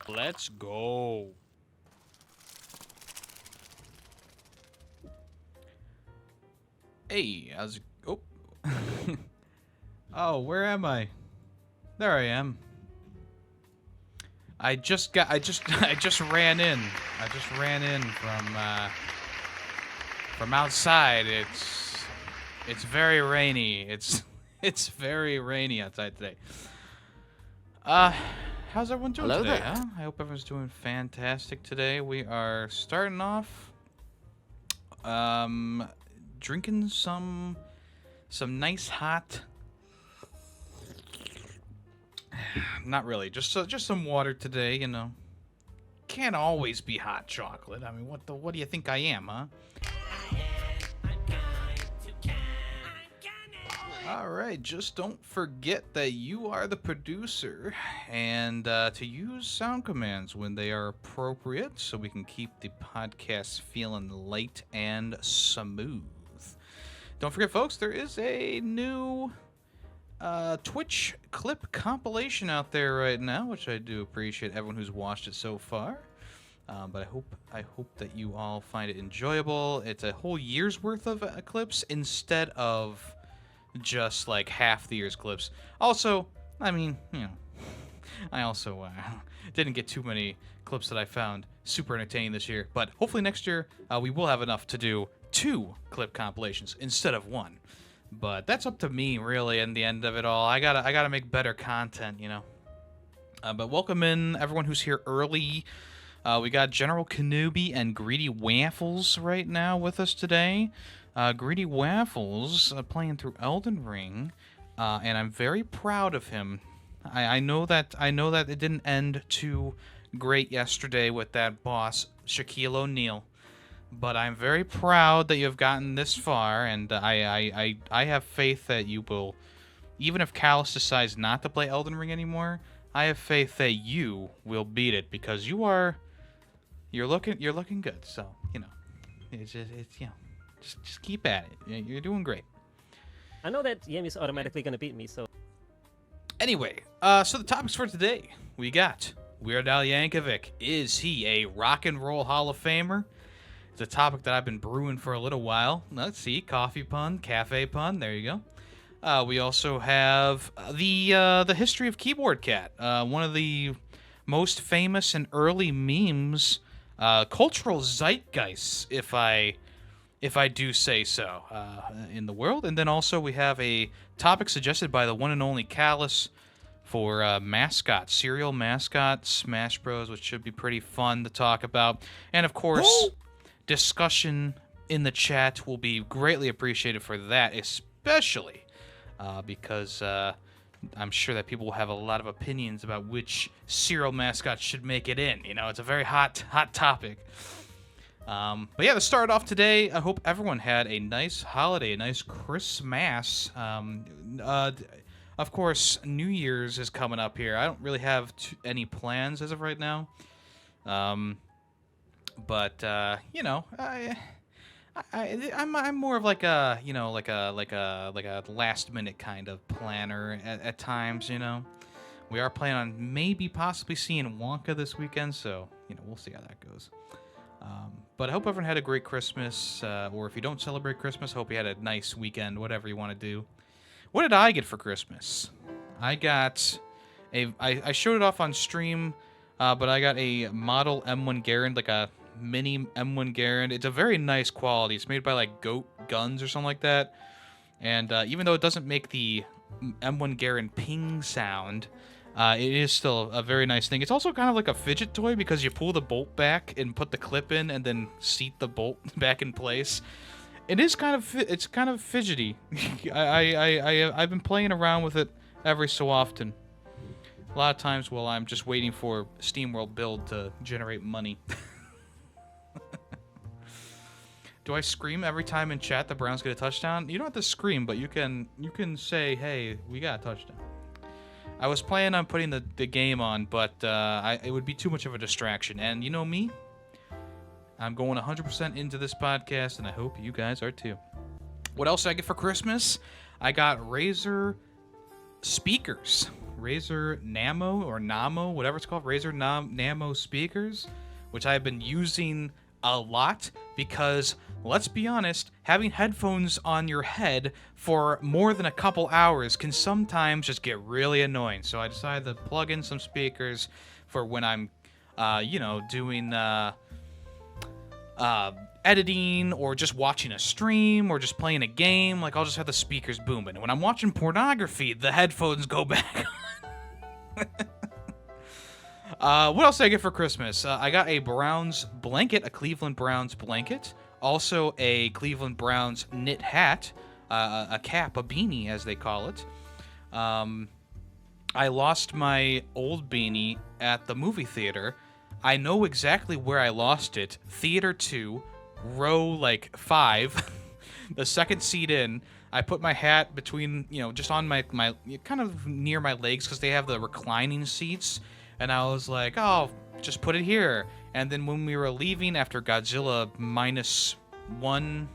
Let's go. Hey, how's it? Oh. Oh, where am I? There I am. I just ran in. I just ran in from outside. It's very rainy. It's very rainy outside today. How's everyone doing Hello today, there. huh? I hope everyone's doing fantastic today. We are starting off drinking some nice hot, not really, just some water today, you know. Can't always be hot chocolate. I mean, what do you think I am, huh? All right, just don't forget that you are the producer and to use sound commands when they are appropriate so we can keep the podcast feeling light and smooth. Don't forget, folks, there is a new Twitch clip compilation out there right now, which I do appreciate everyone who's watched it so far. But I hope that you all find it enjoyable. It's a whole year's worth of clips instead of just like half the year's clips. Also, I mean, you know, I also didn't get too many clips that I found super entertaining this year. But hopefully next year we will have enough to do 2 clip compilations instead of 1. But that's up to me, really. In the end of it all, I gotta make better content, you know. But welcome in everyone who's here early. We got General Kenobi and Greedy Waffles right now with us today. Greedy Waffles playing through Elden Ring, and I'm very proud of him. I know that it didn't end too great yesterday with that boss Shaquille O'Neal, but I'm very proud that you have gotten this far, and I have faith that you will. Even if Callus decides not to play Elden Ring anymore, I have faith that you will beat it because you're looking good. So you know, it's you know. Just keep at it. You're doing great. I know that Yemmy's automatically gonna beat me, so... Anyway, so the topics for today. We got Weird Al Yankovic. Is he a rock and roll Hall of Famer? It's a topic that I've been brewing for a little while. Let's see. Coffee pun, cafe pun. There you go. We also have the history of Keyboard Cat. One of the most famous and early memes, cultural zeitgeists, if I do say so, in the world. And then also we have a topic suggested by the one and only Callus for Mascot, Serial Mascot, Smash Bros, which should be pretty fun to talk about. And of course, discussion in the chat will be greatly appreciated for that, especially because I'm sure that people will have a lot of opinions about which Serial Mascot should make it in. You know, it's a very hot topic. But yeah, to start off today, I hope everyone had a nice holiday, a nice Christmas. Of course, New Year's is coming up here. I don't really have any plans as of right now. But you know, I'm more of like a last minute kind of planner at times. You know, we are planning on maybe possibly seeing Wonka this weekend, so you know we'll see how that goes. But I hope everyone had a great Christmas, or if you don't celebrate Christmas, I hope you had a nice weekend, whatever you want to do. What did I get for Christmas? I got I showed it off on stream, but I got a model M1 Garand, like a mini M1 Garand. It's a very nice quality. It's made by like Goat Guns or something like that. And even though it doesn't make the M1 Garand ping sound, it is still a very nice thing. It's also kind of like a fidget toy because you pull the bolt back and put the clip in and then seat the bolt back in place. It is kind of fidgety. I've been playing around with it every so often. A lot of times while I'm just waiting for SteamWorld Build to generate money. Do I scream every time in chat the Browns get a touchdown? You don't have to scream, but you can say, "Hey, we got a touchdown." I was planning on putting the game on, but it would be too much of a distraction. And you know me, I'm going 100% into this podcast, and I hope you guys are too. What else did I get for Christmas? I got Razer speakers. Razer Namo or Namo, whatever it's called, Razer Namo speakers, which I've been using a lot because, let's be honest, having headphones on your head for more than a couple hours can sometimes just get really annoying. So I decided to plug in some speakers for when I'm, doing editing or just watching a stream or just playing a game. Like, I'll just have the speakers booming. And when I'm watching pornography, the headphones go back on. What else did I get for Christmas? I got a Browns blanket, a Cleveland Browns blanket. Also a Cleveland Browns knit hat, a cap, a beanie as they call it. I lost my old beanie at the movie theater. I know exactly where I lost it. Theater 2, row 5, the second seat in. I put my hat between, just on my kind of near my legs because they have the reclining seats. And I was like, oh, just put it here. And then when we were leaving after Godzilla -1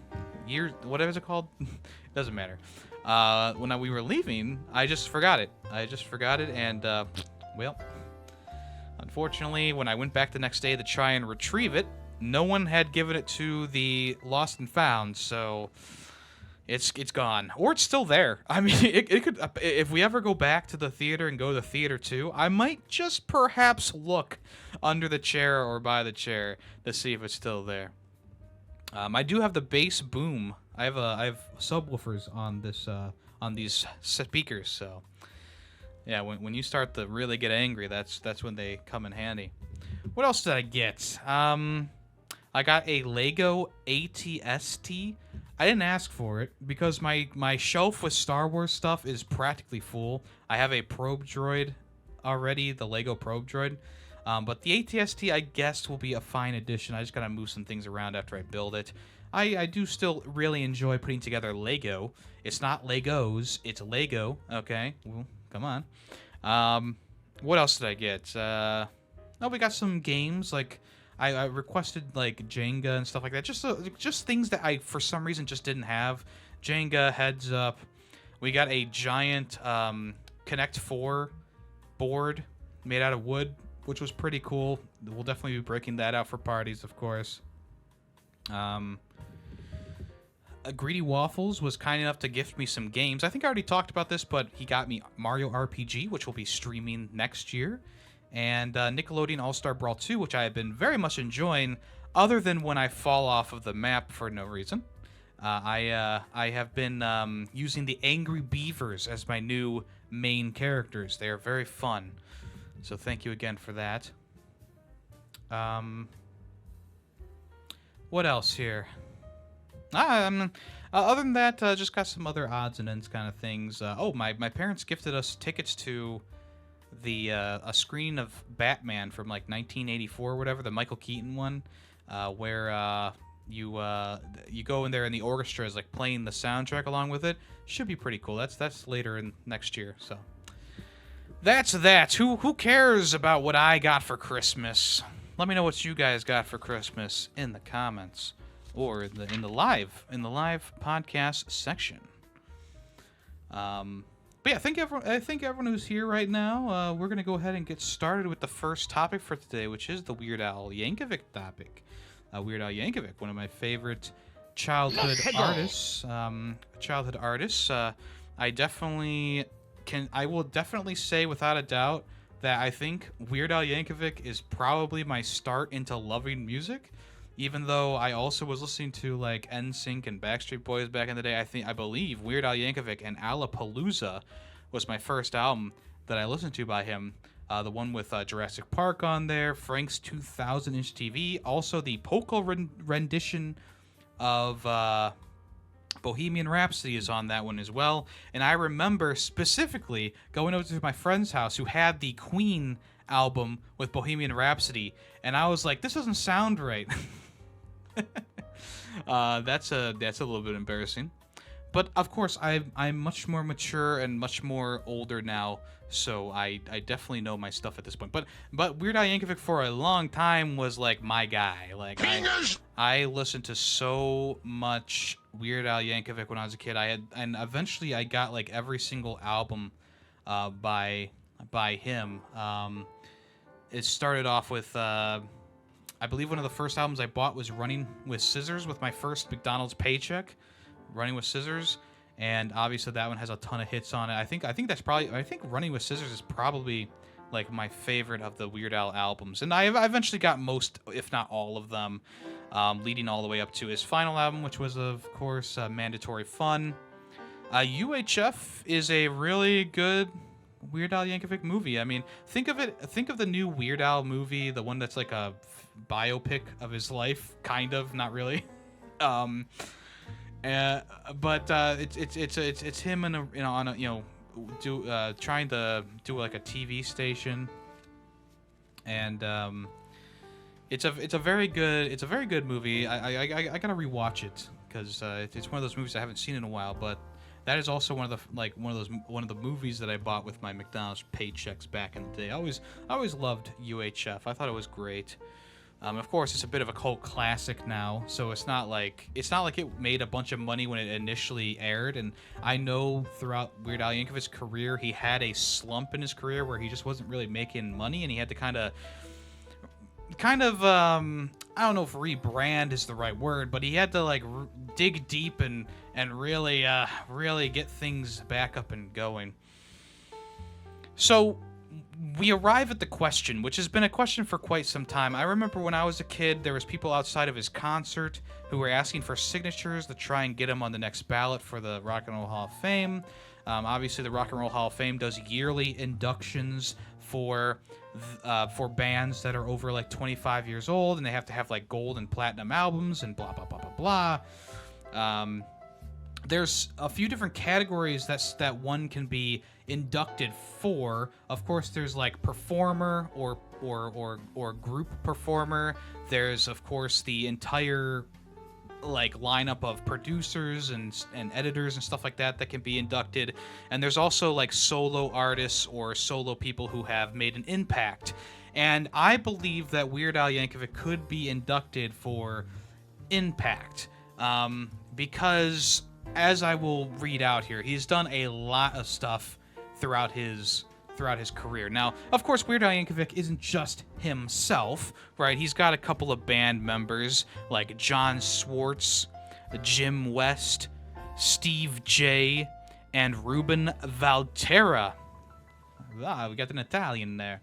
year, whatever is it called? It doesn't matter. When we were leaving, I just forgot it. And, well, unfortunately, when I went back the next day to try and retrieve it, no one had given it to the Lost and Found, so it's gone. Or it's still there. I mean, it could, if we ever go back to the theater and go to Theater 2, I might just perhaps look under the chair or by the chair to see if it's still there. I do have the bass boom. I have subwoofers on this on these speakers, so yeah, when you start to really get angry, that's when they come in handy. What else did I get? I got a Lego ATST. I didn't ask for it because my shelf with Star Wars stuff is practically full. I have a probe droid already, the Lego probe droid. But the ATST, I guess, will be a fine addition. I just gotta move some things around after I build it. I do still really enjoy putting together Lego. It's not Legos, it's Lego. Okay, well, come on. What else did I get? Oh, we got some games. Like, I requested, like, Jenga and stuff like that. Just things that I, for some reason, just didn't have. Jenga, Heads Up. We got a giant Connect 4 board made out of wood, which was pretty cool. We'll definitely be breaking that out for parties, of course. Greedy Waffles was kind enough to gift me some games. I think I already talked about this, but he got me Mario RPG, which will be streaming next year, and Nickelodeon All-Star Brawl 2, which I have been very much enjoying, other than when I fall off of the map for no reason. I have been using the Angry Beavers as my new main characters. They are very fun. So thank you again for that. What else here? Other than that, just got some other odds and ends kind of things. My parents gifted us tickets to a screening of Batman from like 1984 or whatever, the Michael Keaton one, where you go in there and the orchestra is like playing the soundtrack along with it. Should be pretty cool. That's later in next year, so. That's that. Who cares about what I got for Christmas? Let me know what you guys got for Christmas in the comments or in the live podcast section. But yeah, I think everyone who's here right now, we're gonna go ahead and get started with the first topic for today, which is the Weird Al Yankovic topic. Weird Al Yankovic, one of my favorite childhood artists. I will definitely say without a doubt that I think Weird Al Yankovic is probably my start into loving music. Even though I also was listening to like NSYNC and Backstreet Boys back in the day, I believe Weird Al Yankovic and Alapalooza was my first album that I listened to by him. The one with Jurassic Park on there, Frank's 2000-inch TV, also the Polka rendition of Bohemian Rhapsody is on that one as well. And I remember specifically going over to my friend's house who had the Queen album with Bohemian Rhapsody, and I was like, this doesn't sound right. That's a little bit embarrassing. But of course, I'm much more mature and much more older now, so I definitely know my stuff at this point. But Weird Al Yankovic for a long time was like my guy. Like I listened to so much Weird Al Yankovic when I was a kid. And eventually I got like every single album by by him. It started off with, I believe one of the first albums I bought was Running with Scissors, with my first McDonald's paycheck, Running with Scissors. And obviously that one has a ton of hits on it. I think Running with Scissors is probably like my favorite of the Weird Al albums. And I eventually got most, if not all of them, leading all the way up to his final album, which was, of course, Mandatory Fun. UHF is a really good Weird Al Yankovic movie. I mean, think of the new Weird Al movie, the one that's like a biopic of his life, kind of, not really. But it's him in trying to do like a TV station, and it's a very good movie. I gotta rewatch it because it's one of those movies I haven't seen in a while. But that is also one of the movies that I bought with my McDonald's paychecks back in the day. I always loved UHF. I thought it was great. Of course, it's a bit of a cult classic now, so it's not like it made a bunch of money when it initially aired. And I know throughout Weird Al Yankovic's career, he had a slump in his career where he just wasn't really making money, and he had to kind of I don't know if rebrand is the right word, but he had to like dig deep and really get things back up and going. So we arrive at the question, which has been a question for quite some time. I remember when I was a kid, there was people outside of his concert who were asking for signatures to try and get him on the next ballot for the Rock and Roll Hall of Fame. Obviously, the Rock and Roll Hall of Fame does yearly inductions for bands that are over like 25 years old, and they have to have like gold and platinum albums and blah blah blah blah blah. There's a few different categories that one can be inducted for. Of course, there's like performer or group performer. There's of course the entire like lineup of producers and editors and stuff like that can be inducted. And there's also like solo artists or solo people who have made an impact. And I believe that Weird Al Yankovic could be inducted for impact, because as I will read out here, he's done a lot of stuff throughout his career. Now, of course, Weird Al Yankovic isn't just himself, right? He's got a couple of band members like John Swartz, Jim West, Steve J, and Ruben Valterra. Ah, we got an Italian there.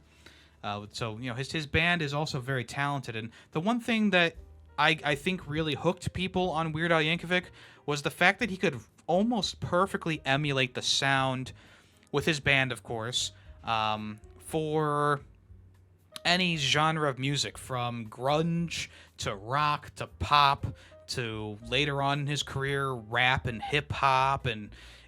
So, his band is also very talented. And the one thing that I think really hooked people on Weird Al Yankovic was the fact that he could almost perfectly emulate the sound with his band, of course, for any genre of music, from grunge to rock to pop to later on in his career, rap and hip hop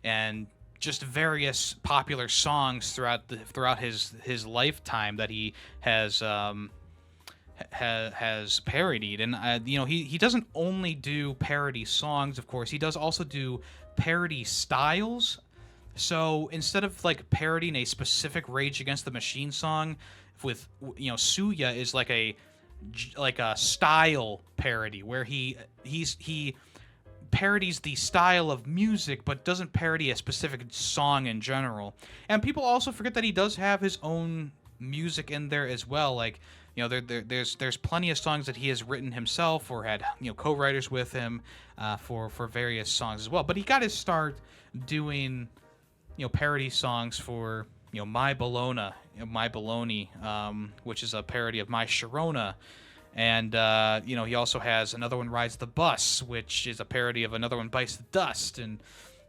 and just various popular songs throughout his lifetime that he has parodied. And he doesn't only do parody songs, of course. He does also do parody styles. So instead of like parodying a specific Rage Against the Machine song, with Suya is like a style parody where he parodies the style of music but doesn't parody a specific song in general. And people also forget that he does have his own music in there as well. Like, there's plenty of songs that he has written himself or had co-writers with him for various songs as well. But he got his start doing parody songs for My Bologna, which is a parody of My Sharona. And he also has another one, Rides the Bus, which is a parody of another one, Bites the Dust. And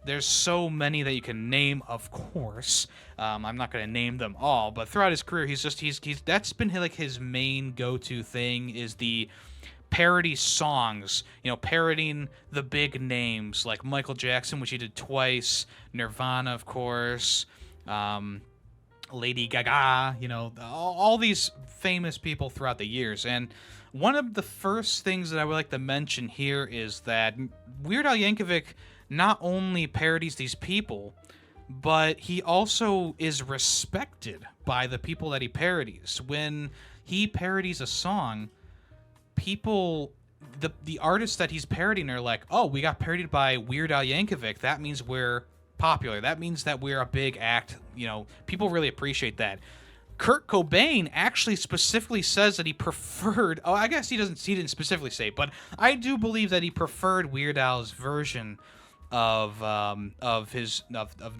there's so many that you can name, of course. I'm not going to name them all, but throughout his career, he's that's been like his main go-to thing, is the parody songs, parodying the big names like Michael Jackson, which he did twice, Nirvana, of course, Lady Gaga, all these famous people throughout the years. And one of the first things that I would like to mention here is that Weird Al Yankovic not only parodies these people, but he also is respected by the people that he parodies. When he parodies a song, people, the artists that he's parodying are like, oh, we got parodied by Weird Al Yankovic. That means we're popular. That means that we're a big act. people really appreciate that. Kurt Cobain actually specifically says that he preferred. Oh, I guess he didn't specifically say, but I do believe that he preferred Weird Al's version of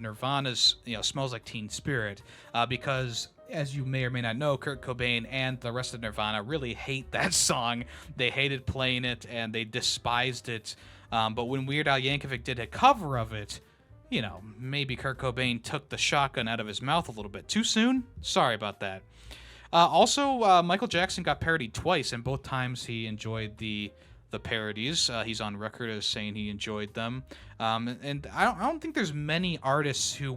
Nirvana's Smells Like Teen Spirit, because as you may or may not know, Kurt Cobain and the rest of Nirvana really hate that song. They hated playing it and they despised it. But when Weird Al Yankovic did a cover of it, maybe Kurt Cobain took the shotgun out of his mouth a little bit too soon. Sorry about that. Also, Michael Jackson got parodied twice, and both times he enjoyed the parodies. He's on record as saying he enjoyed them. And I don't think there's many artists who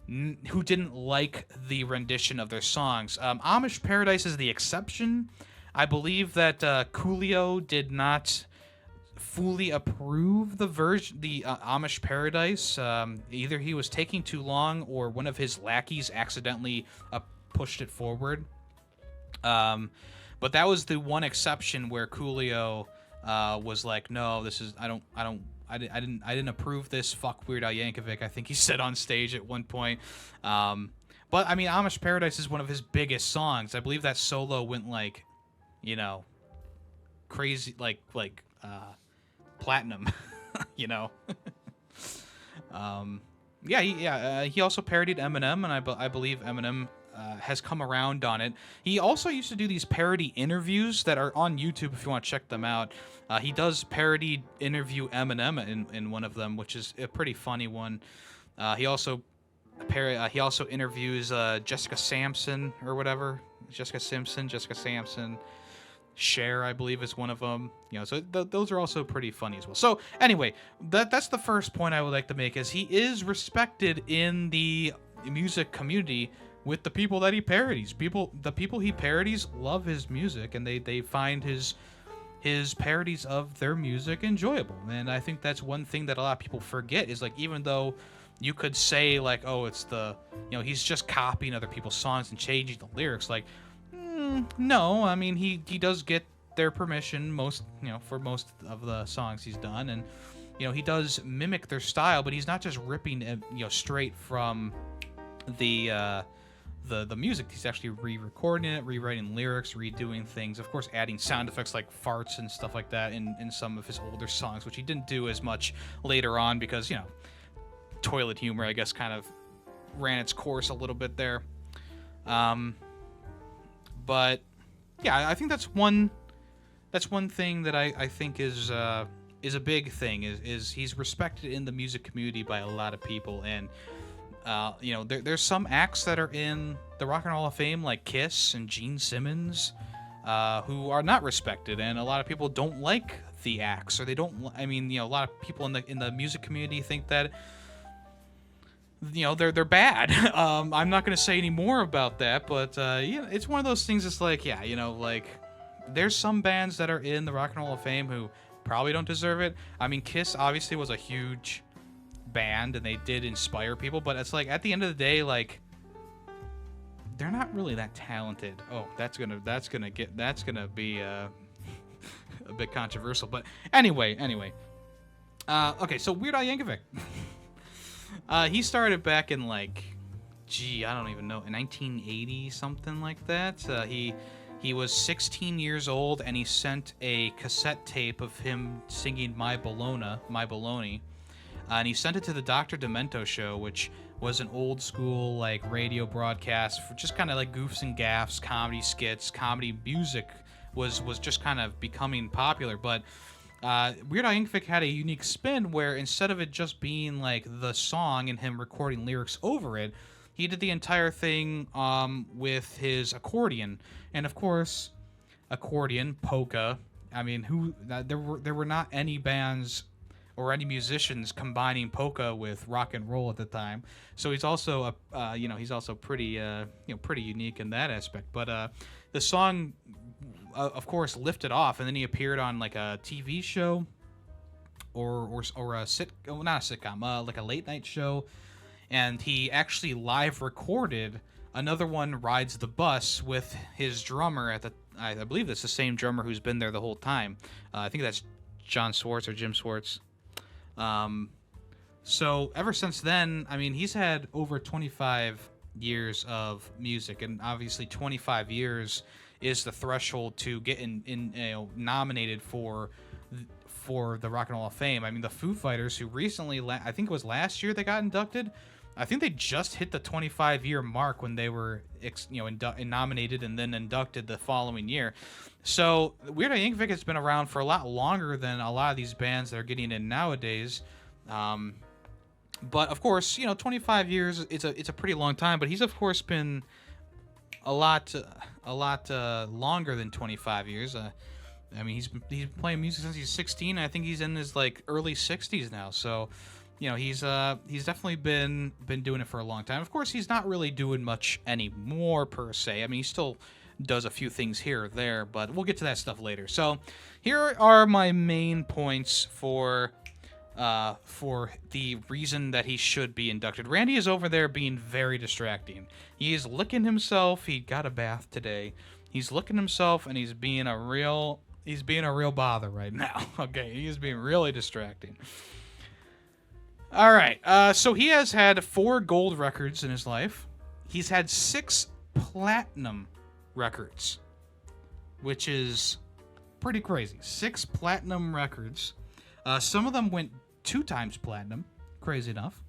didn't like the rendition of their songs. Amish Paradise is the exception. I believe that Coolio did not fully approve the Amish Paradise. Either he was taking too long or one of his lackeys accidentally pushed it forward. But that was the one exception where Coolio was like, no, this is I didn't approve this. Fuck Weird Al Yankovic, I think he said on stage at one point. But I mean, Amish Paradise is one of his biggest songs. I believe that solo went like, crazy, like platinum, he also parodied Eminem, and I believe Eminem has come around on it. He also used to do these parody interviews that are on YouTube if you want to check them out. He does parody interview Eminem in one of them, which is a pretty funny one. He also interviews Jessica Simpson or whatever. Jessica Simpson. Cher, I believe, is one of them. So those are also pretty funny as well. So anyway, that's the first point I would like to make, is he is respected in the music community with the people that he parodies. The people he parodies love his music, and they find his parodies of their music enjoyable. And I think that's one thing that a lot of people forget, is like, even though you could say like, oh, it's he's just copying other people's songs and changing the lyrics, like, no, I mean, he does get their permission for most of the songs he's done, and he does mimic their style, but he's not just ripping straight from the music. He's actually re-recording it, rewriting lyrics, redoing things, of course adding sound effects like farts and stuff like that in some of his older songs, which he didn't do as much later on because toilet humor, I guess, kind of ran its course a little bit there. But yeah, I think that's one thing that I think is a big thing, is he's respected in the music community by a lot of people. And there's some acts that are in the Rock and Roll Hall of Fame, like Kiss and Gene Simmons, who are not respected, and a lot of people don't like the acts, or they don't. I mean, a lot of people in the music community think that they're bad. I'm not gonna say any more about that, but it's one of those things. It's like, there's some bands that are in the Rock and Roll Hall of Fame who probably don't deserve it. I mean, Kiss obviously was a huge band and they did inspire people, but it's like, at the end of the day, like, they're not really that talented. Oh, that's gonna be a bit controversial, but anyway. Okay, so Weird Al Yankovic. He started back in I don't even know, in 1980, something like that. He was 16 years old, and he sent a cassette tape of him singing My Bologna, and he sent it to the Dr. Demento show, which was an old school radio broadcast for just kind of like goofs and gaffs, comedy skits, comedy music was just kind of becoming popular. But Weird Al Yankovic had a unique spin where, instead of it just being like the song and him recording lyrics over it, he did the entire thing with his accordion. And of course, accordion, polka. I mean, there were not any bands or any musicians combining polka with rock and roll at the time. So he's also pretty pretty unique in that aspect. But the song, of course, lifted off, and then he appeared on like a TV show or a not a sitcom, like a late night show, and he actually live recorded another one, Rides the Bus, with his drummer I believe that's the same drummer who's been there the whole time. I think that's John Swartz or Jim Swartz. So ever since then, I mean, he's had over 25 years of music, and obviously 25 years is the threshold to get nominated for the Rock and Roll Hall of Fame. I mean, the Foo Fighters, who recently, I think it was last year they got inducted. I think they just hit the 25-year mark when they were, nominated and then inducted the following year. So Weird Al Yankovic has been around for a lot longer than a lot of these bands that are getting in nowadays. But of course, 25 years, it's a pretty long time. But he's of course been a lot longer than 25 years. I mean, he's been playing music since he's 16. I think he's in his early 60s now. So, he's definitely been doing it for a long time. Of course, he's not really doing much anymore per se. I mean, he still does a few things here or there, but we'll get to that stuff later. So, here are my main points for the reason that he should be inducted. Randy is over there being very distracting. He is licking himself. He got a bath today. He's licking himself, and he's being a real bother right now. Okay, he is being really distracting. All right, so he has had 4 gold records in his life. He's had 6 platinum records, which is pretty crazy. 6 platinum records. Some of them went 2 times platinum. Crazy enough.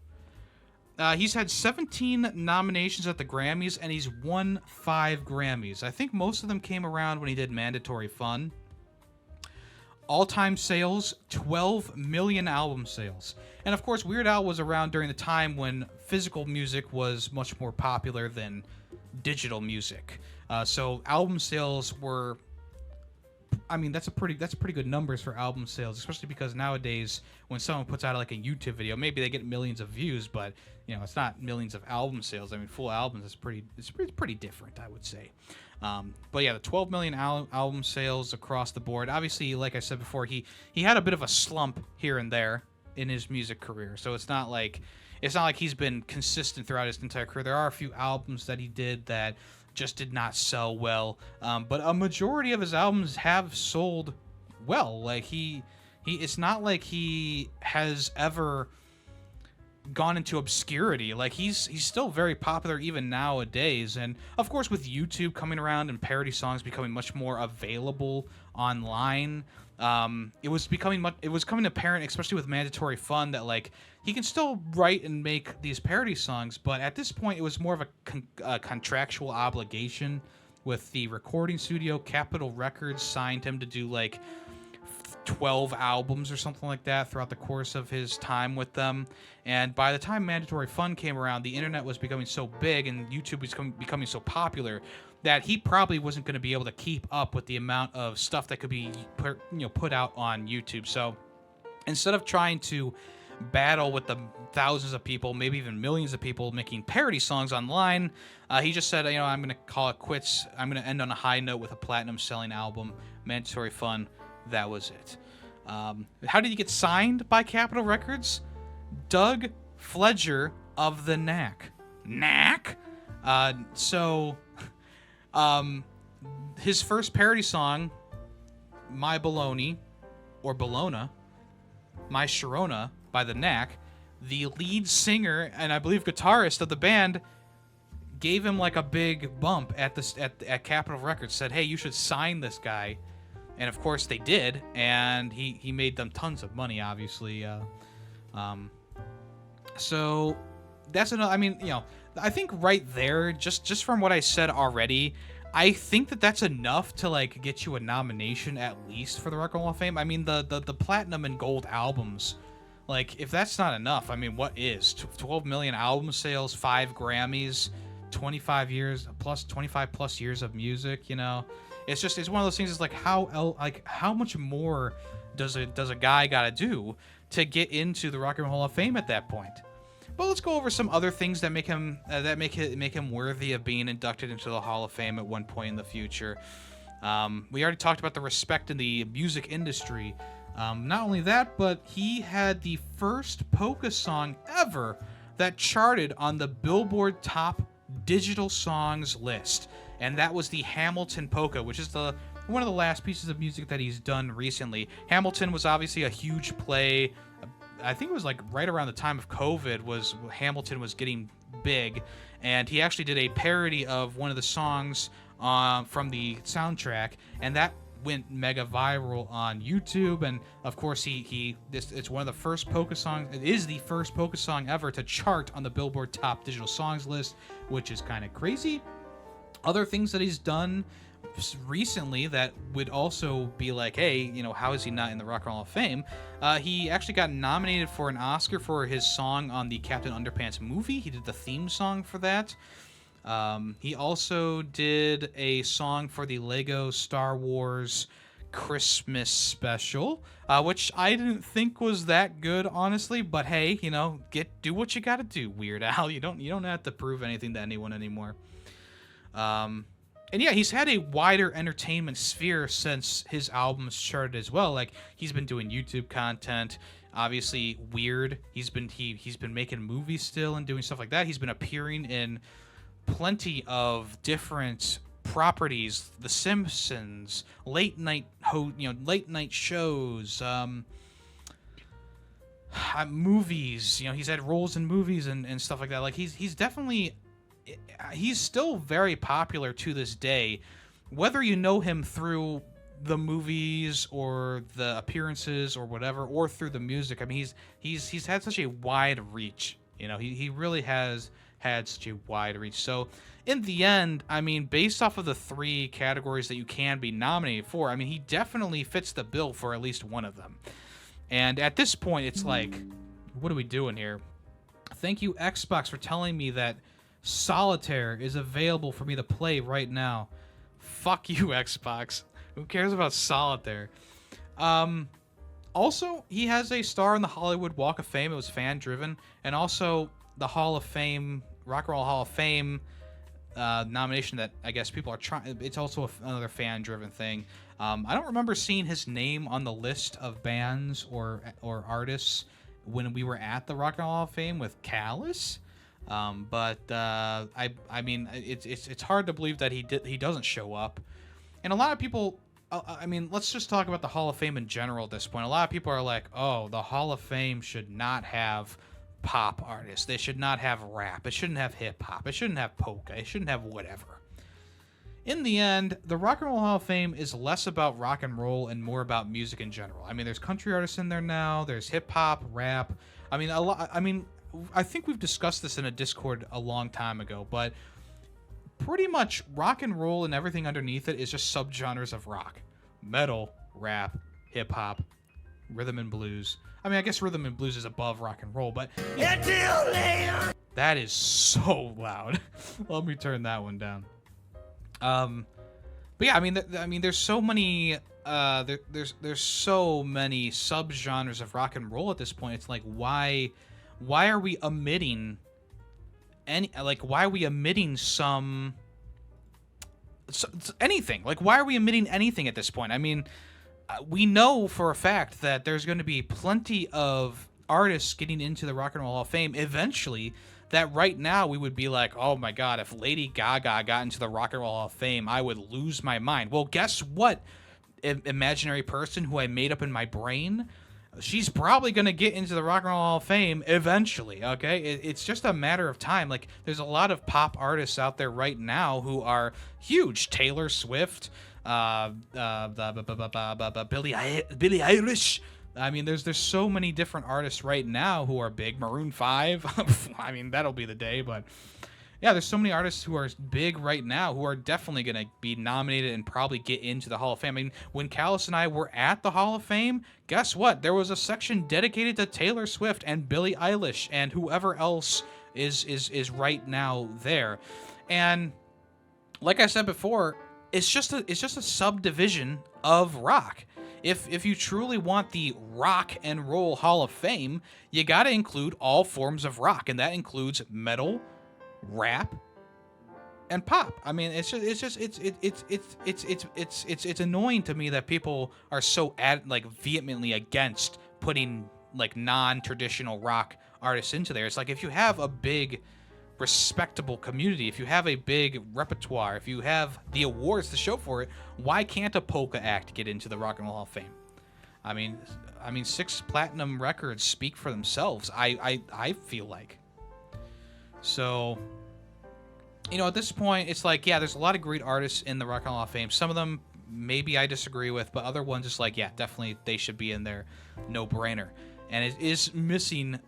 He's had 17 nominations at the Grammys, and he's won 5 Grammys. I think most of them came around when he did Mandatory Fun. All-time sales, 12 million album sales. And of course, Weird Al was around during the time when physical music was much more popular than digital music. So album sales were, I mean, that's pretty good numbers for album sales, especially because nowadays when someone puts out a YouTube video, maybe they get millions of views, but it's not millions of album sales. I mean, full albums is pretty different, I would say. But yeah, the 12 million album sales across the board. Obviously, like I said before, he had a bit of a slump here and there in his music career, so it's not like he's been consistent throughout his entire career. There are a few albums that he did that just did not sell well, but a majority of his albums have sold well. It's not like he has ever gone into obscurity. He's still very popular even nowadays, and of course with YouTube coming around and parody songs becoming much more available online, it was coming apparent, especially with Mandatory Fun, that he can still write and make these parody songs, but at this point it was more of a contractual obligation with the recording studio. Capitol Records signed him to do 12 albums or something like that throughout the course of his time with them. And by the time Mandatory Fun came around, the internet was becoming so big and YouTube was becoming so popular that he probably wasn't going to be able to keep up with the amount of stuff that could be put out on YouTube. So instead of trying to battle with the thousands of people, maybe even millions of people making parody songs online, he just said, I'm going to call it quits. I'm going to end on a high note with a platinum selling album, Mandatory Fun. That was it. How did he get signed by Capitol Records? Doug Fledger of the Knack. Knack? His first parody song, My Baloney, or Bologna, My Sharona by the Knack, the lead singer and I believe guitarist of the band gave him a big bump at Capitol Records, said, hey, you should sign this guy. And of course they did, and he made them tons of money, obviously. So that's another. I mean, I think right there, just from what I said already, I think that's enough to get you a nomination at least for the Rock and Roll Hall of Fame. I mean, the platinum and gold albums, if that's not enough, I mean, what is 12 million album sales, 5 Grammys, 25 plus years of music, It's one of those things. It's how much more does a guy gotta do to get into the Rock and Roll Hall of Fame at that point? But let's go over some other things that make him worthy of being inducted into the Hall of Fame at one point in the future. We already talked about the respect in the music industry. Not only that, but he had the first polka song ever that charted on the Billboard Top Digital Songs list. And that was the Hamilton Polka, which is one of the last pieces of music that he's done recently. Hamilton was obviously a huge play I think it was like right around the time of COVID was Hamilton was getting big, and he actually did a parody of one of the songs from the soundtrack, and that went mega viral on YouTube. And of course, it's one of the first polka songs. It is the first polka song ever to chart on the Billboard Top Digital Songs list, which is kind of crazy. Other things that he's done recently that would also be like, hey, you know, how is he not in the Rock and Roll Hall of Fame? He actually got nominated for an Oscar for his song on the Captain Underpants movie. He did the theme song for that. He also did a song for the Lego Star Wars Christmas special, which I didn't think was that good, honestly. But hey, you know, do what you gotta do, Weird Al. You don't have to prove anything to anyone anymore. And yeah, he's had a wider entertainment sphere since his albums charted as well. Like, he's been doing YouTube content. Obviously, Wierd. He's been making movies still and doing stuff like that. He's been appearing in plenty of different properties, The Simpsons, late night shows, movies. You know, he's had roles in movies and stuff like that. Like, he's definitely, he's still very popular to this day, whether you know him through the movies or the appearances or whatever, or through the music. I mean, he's had such a wide reach. You know, he really has had such a wide reach. So in the end, I mean, based off of the 3 categories that you can be nominated for, I mean, he definitely fits the bill for at least one of them. And at this point, it's like, what are we doing here? Thank you, Xbox, for telling me that Solitaire is available for me to play right now. Fuck you, Xbox. Who cares about Solitaire? Also, he has a star in the Hollywood Walk of Fame. It was fan-driven. And also, the Hall of Fame, Rock and Roll Hall of Fame nomination that I guess people are trying. It's also another fan-driven thing. I don't remember seeing his name on the list of bands or artists when we were at the Rock and Roll Hall of Fame with Callus. But I mean, it's hard to believe that he doesn't show up. And a lot of people, I mean, let's just talk about the Hall of Fame in general at this point. A lot of people are like, oh, the Hall of Fame should not have pop artists. They should not have rap. It shouldn't have hip hop. It shouldn't have polka. It shouldn't have whatever. In the end, the Rock and Roll Hall of Fame is less about rock and roll and more about music in general. I mean, there's country artists in there now. There's hip hop, rap. I mean, a lot. I mean, I think we've discussed this in a Discord a long time ago, but pretty much rock and roll and everything underneath it is just subgenres of rock. Metal, rap, hip hop, rhythm and blues. I mean, I guess rhythm and blues is above rock and roll, but that is so loud. Let me turn that one down. But yeah, I mean, there's so many, there's so many subgenres of rock and roll at this point. It's like, why are we omitting why are we omitting anything? Like, why are we omitting anything at this point? I mean, we know for a fact that there's going to be plenty of artists getting into the Rock and Roll Hall of Fame eventually, that right now we would be like, oh my God, if Lady Gaga got into the Rock and Roll Hall of Fame, I would lose my mind. Well, guess what, imaginary person who I made up in my brain? She's probably going to get into the Rock and Roll Hall of Fame eventually, okay? It's just a matter of time. Like, there's a lot of pop artists out there right now who are huge. Taylor Swift, Billie Eilish. I mean, there's so many different artists right now who are big. Maroon 5. I mean, that'll be the day, but yeah, there's so many artists who are big right now who are definitely going to be nominated and probably get into the Hall of Fame. I mean, when Callus and I were at the Hall of Fame, guess what? There was a section dedicated to Taylor Swift and Billie Eilish and whoever else is right now there. And like I said before, it's just a subdivision of rock. If you truly want the Rock and Roll Hall of Fame, you got to include all forms of rock, and that includes metal, rap, and pop. I mean, it's annoying to me that people are so vehemently against putting like non-traditional rock artists into there. It's like, if you have a big respectable community, if you have a big repertoire, if you have the awards to show for it, why can't a polka act get into the Rock and Roll Hall of Fame? I mean, 6 platinum records speak for themselves. I feel like. So, at this point, it's like, yeah, there's a lot of great artists in the Rock and Roll Hall of Fame. Some of them maybe I disagree with, but other ones it's like, yeah, definitely they should be in there, no brainer. And it is missing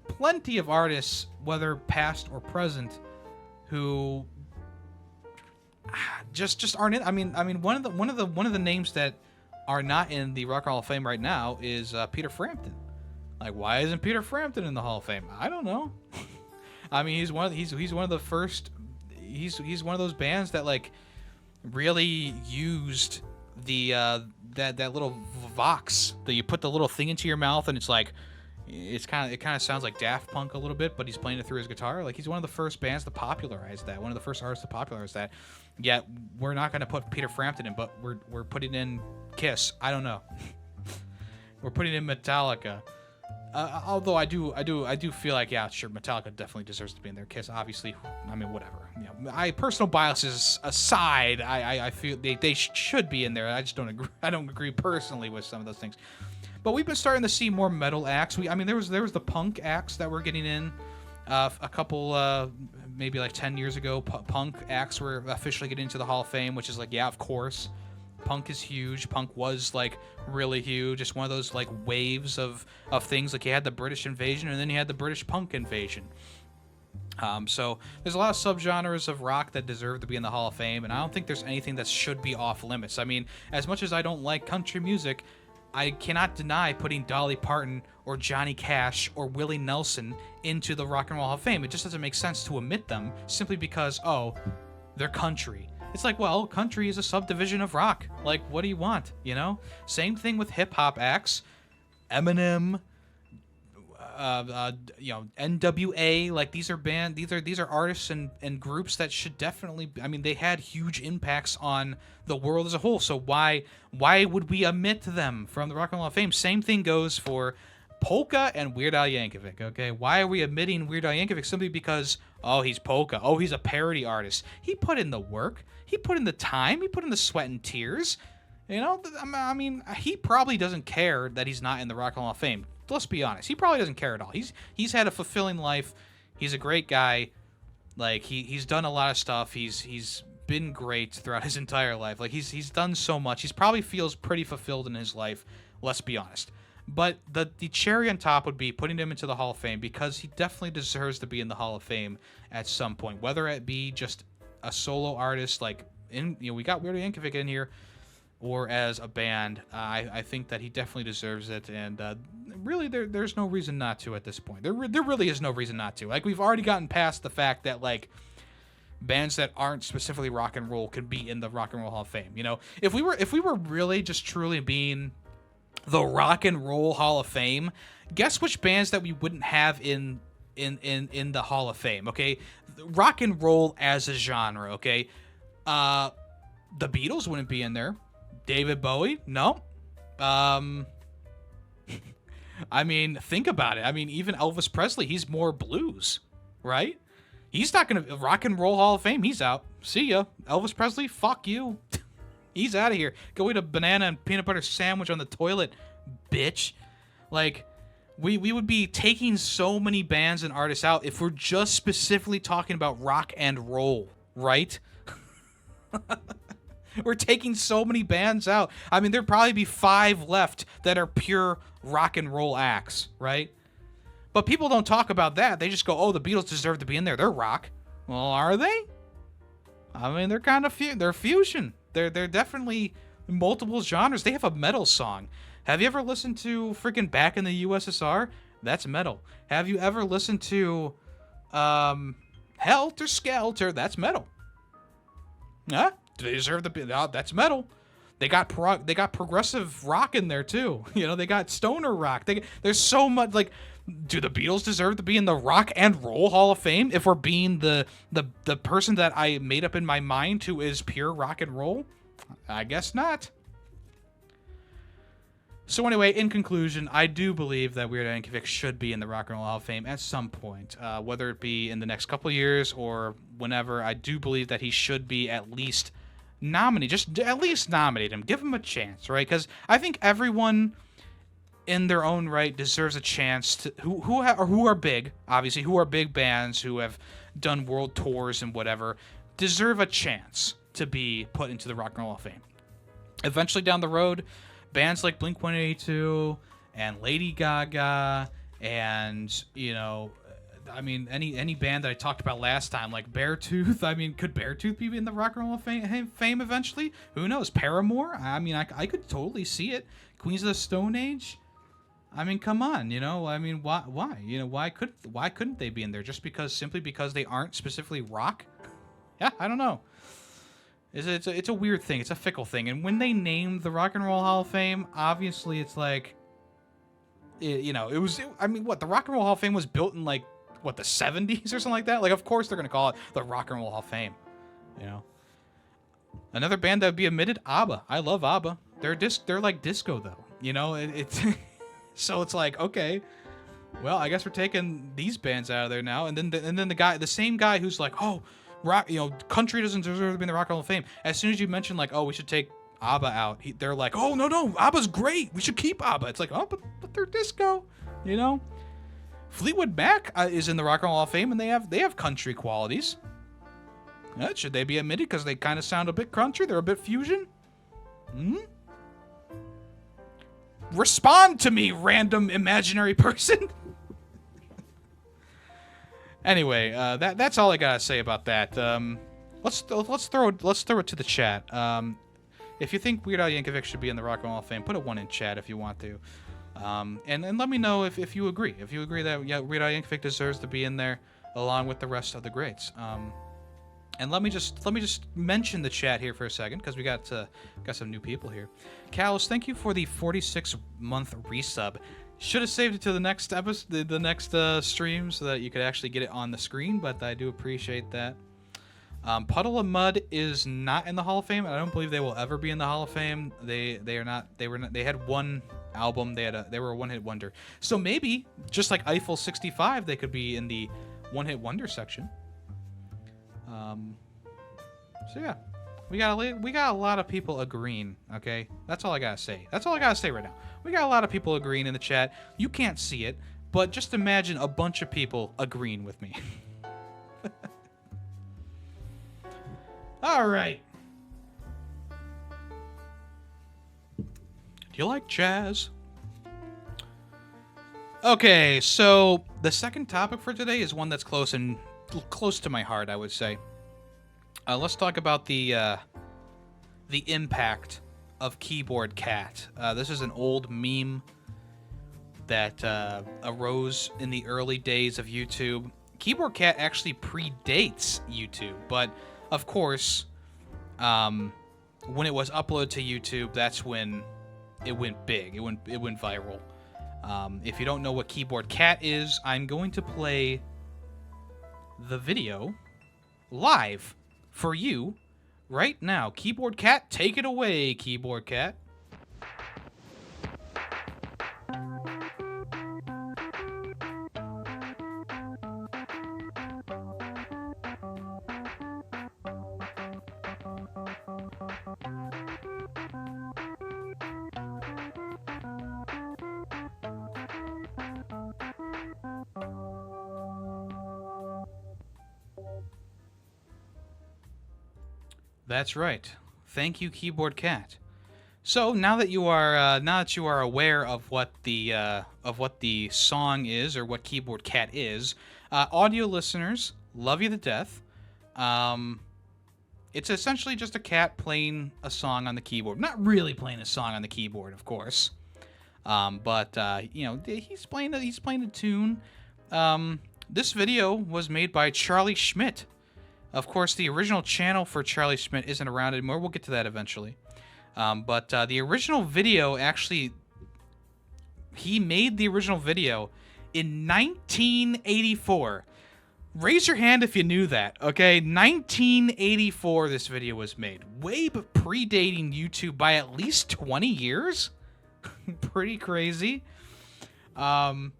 plenty of artists, whether past or present, who just aren't in. I mean, one of the names that are not in the Rock and Roll Hall of Fame right now is Peter Frampton. Like, why isn't Peter Frampton in the Hall of Fame? I don't know. I mean, he's one of the first. He's one of those bands that like really used the that little vox that you put the little thing into your mouth and it's like it kind of sounds like Daft Punk a little bit, but he's playing it through his guitar. Like, he's one of the first bands to popularize that. One of the first artists to popularize that. Yet we're not going to put Peter Frampton in, but we're putting in Kiss. I don't know. We're putting in Metallica. Although I do feel like, yeah, sure, Metallica definitely deserves to be in there. Kiss, obviously, I mean, whatever. Personal biases aside, I feel they should be in there. I just don't agree. I don't agree personally with some of those things. But we've been starting to see more metal acts. There was the punk acts that were getting in. A couple, maybe like 10 years ago, punk acts were officially getting into the Hall of Fame, which is like, yeah, of course. Punk is huge. Punk was like really huge. It's one of those like waves of things. Like, you had the British invasion and then you had the British punk invasion. So there's a lot of subgenres of rock that deserve to be in the Hall of Fame, and I don't think there's anything that should be off limits. I mean, as much as I don't like country music, I cannot deny putting Dolly Parton or Johnny Cash or Willie Nelson into the Rock and Roll Hall of Fame. It just doesn't make sense to omit them simply because, oh, they're country. It's like, well, country is a subdivision of rock. Like, what do you want, Same thing with hip-hop acts. Eminem, NWA, like, these are artists and groups that should definitely, they had huge impacts on the world as a whole. So why would we omit them from the Rock and Roll Hall of Fame? Same thing goes for Polka and Weird Al Yankovic, okay? Why are we omitting Weird Al Yankovic? Simply because, oh, he's Polka. Oh, he's a parody artist. He put in the work. He put in the time. He put in the sweat and tears. He probably doesn't care that he's not in the Rock and Roll Hall of Fame. Let's be honest. He probably doesn't care at all. He's had a fulfilling life. He's a great guy. Like, he's done a lot of stuff. He's been great throughout his entire life. Like, he's done so much. He's probably feels pretty fulfilled in his life. Let's be honest. But the cherry on top would be putting him into the Hall of Fame, because he definitely deserves to be in the Hall of Fame at some point, whether it be just a solo artist, like we got Weird Al Yankovic in here, or as a band. I think that he definitely deserves it, and really there's no reason not to at this point. There really is no reason not to. Like, we've already gotten past the fact that, like, bands that aren't specifically rock and roll can be in the Rock and Roll Hall of Fame. If we were really just truly being the Rock and Roll Hall of Fame, guess which bands that we wouldn't have in the Hall of Fame, okay? Rock and roll as a genre, okay? The Beatles wouldn't be in there. David Bowie? No. Think about it. Even Elvis Presley, he's more blues, right? He's not going to... Rock and Roll Hall of Fame, he's out. See ya. Elvis Presley, fuck you. He's out of here. Go eat a banana and peanut butter sandwich on the toilet, bitch. Like, we would be taking so many bands and artists out if we're just specifically talking about rock and roll, right? We're taking so many bands out. There'd probably be 5 left that are pure rock and roll acts, right? But people don't talk about that. They just go, oh, the Beatles deserve to be in there. They're rock. Well, are they? They're kind of they're fusion. They're definitely multiple genres. They have a metal song. Have you ever listened to freaking Back in the USSR? That's metal. Have you ever listened to Helter Skelter? That's metal. Huh? Do they deserve to be? That's metal. They got progressive rock in there too. They got stoner rock. There's so much. Like, do the Beatles deserve to be in the Rock and Roll Hall of Fame if we're being the person that I made up in my mind who is pure rock and roll? I guess not. So anyway, in conclusion, I do believe that Weird Al Yankovic should be in the Rock and Roll Hall of Fame at some point, whether it be in the next couple of years or whenever. I do believe that he should be at least nominate, just at least nominate him. Give him a chance, right? Because I think everyone in their own right deserves a chance to who are big, obviously, who are big bands who have done world tours and whatever, deserve a chance to be put into the Rock and Roll Hall of Fame. Eventually down the road, bands like Blink-182 and Lady Gaga and, you know, I mean, any band that I talked about last time, like Beartooth. I mean, could Beartooth be in the Rock and Roll of Fame eventually? Who knows? Paramore? I mean, I could totally see it. Queens of the Stone Age? I mean, come on, you know. I mean, why? You know, why couldn't they be in there? Just simply because they aren't specifically rock? Yeah, I don't know. It's a weird thing. It's a fickle thing. And when they named the Rock and Roll Hall of Fame, obviously it's like, you know, I mean, what, the Rock and Roll Hall of Fame was built in like, what, the 70s or something like that? Like, of course they're gonna call it the Rock and Roll Hall of Fame. You know. Another band that would be omitted, ABBA. I love ABBA. They're like disco though. You know, it's so it's like, okay, well, I guess we're taking these bands out of there now. And then the same guy who's like, oh, rock, you know, country doesn't deserve to be in the Rock and Roll of Fame. As soon as you mention like, oh, we should take ABBA out, they're like, oh, no, ABBA's great. We should keep ABBA. It's like, oh, but they're disco, you know. Fleetwood Mac is in the Rock and Roll Hall of Fame, and they have country qualities. Should they be admitted because they kind of sound a bit country? They're a bit fusion. Respond to me, random imaginary person. Anyway, that's all I gotta say about that. Let's throw it to the chat. If you think Weird Al Yankovic should be in the Rock and Roll Hall of Fame, put a 1 in chat if you want to. And let me know if you agree. If you agree that Weird Al Yankovic deserves to be in there along with the rest of the greats. And let me just mention the chat here for a second because we got some new people here. Callus, thank you for the 46-month resub. Should have saved it to the next episode, the next stream, so that you could actually get it on the screen. But I do appreciate that. Puddle of Mud is not in the Hall of Fame. I don't believe they will ever be in the Hall of Fame. They are not. They had one album. They were a one-hit wonder. So maybe just like Eiffel 65, they could be in the one-hit wonder section. So yeah, we got a lot of people agreeing. Okay, that's all I gotta say. That's all I gotta say right now. We got a lot of people agreeing in the chat. You can't see it, but just imagine a bunch of people agreeing with me. All right. Do you like jazz? Okay, so the second topic for today is one that's close to my heart, I would say. Let's talk about the impact of Keyboard Cat. This is an old meme that arose in the early days of YouTube. Keyboard Cat actually predates YouTube, but of course, when it was uploaded to YouTube, that's when it went big. It went viral. If you don't know what Keyboard Cat is, I'm going to play the video live for you right now. Keyboard Cat, take it away, Keyboard Cat. That's right. Thank you, Keyboard Cat. So now that you are aware of what the song is or what Keyboard Cat is, audio listeners, love you to death. It's essentially just a cat playing a song on the keyboard. Not really playing a song on the keyboard, of course, but you know, he's playing a tune. This video was made by Charlie Schmidt. Of course, the original channel for Charlie Schmidt isn't around anymore. We'll get to that eventually. But the original video, actually, he made the original video in 1984. Raise your hand if you knew that, okay? 1984 this video was made. Way predating YouTube by at least 20 years. Pretty crazy. And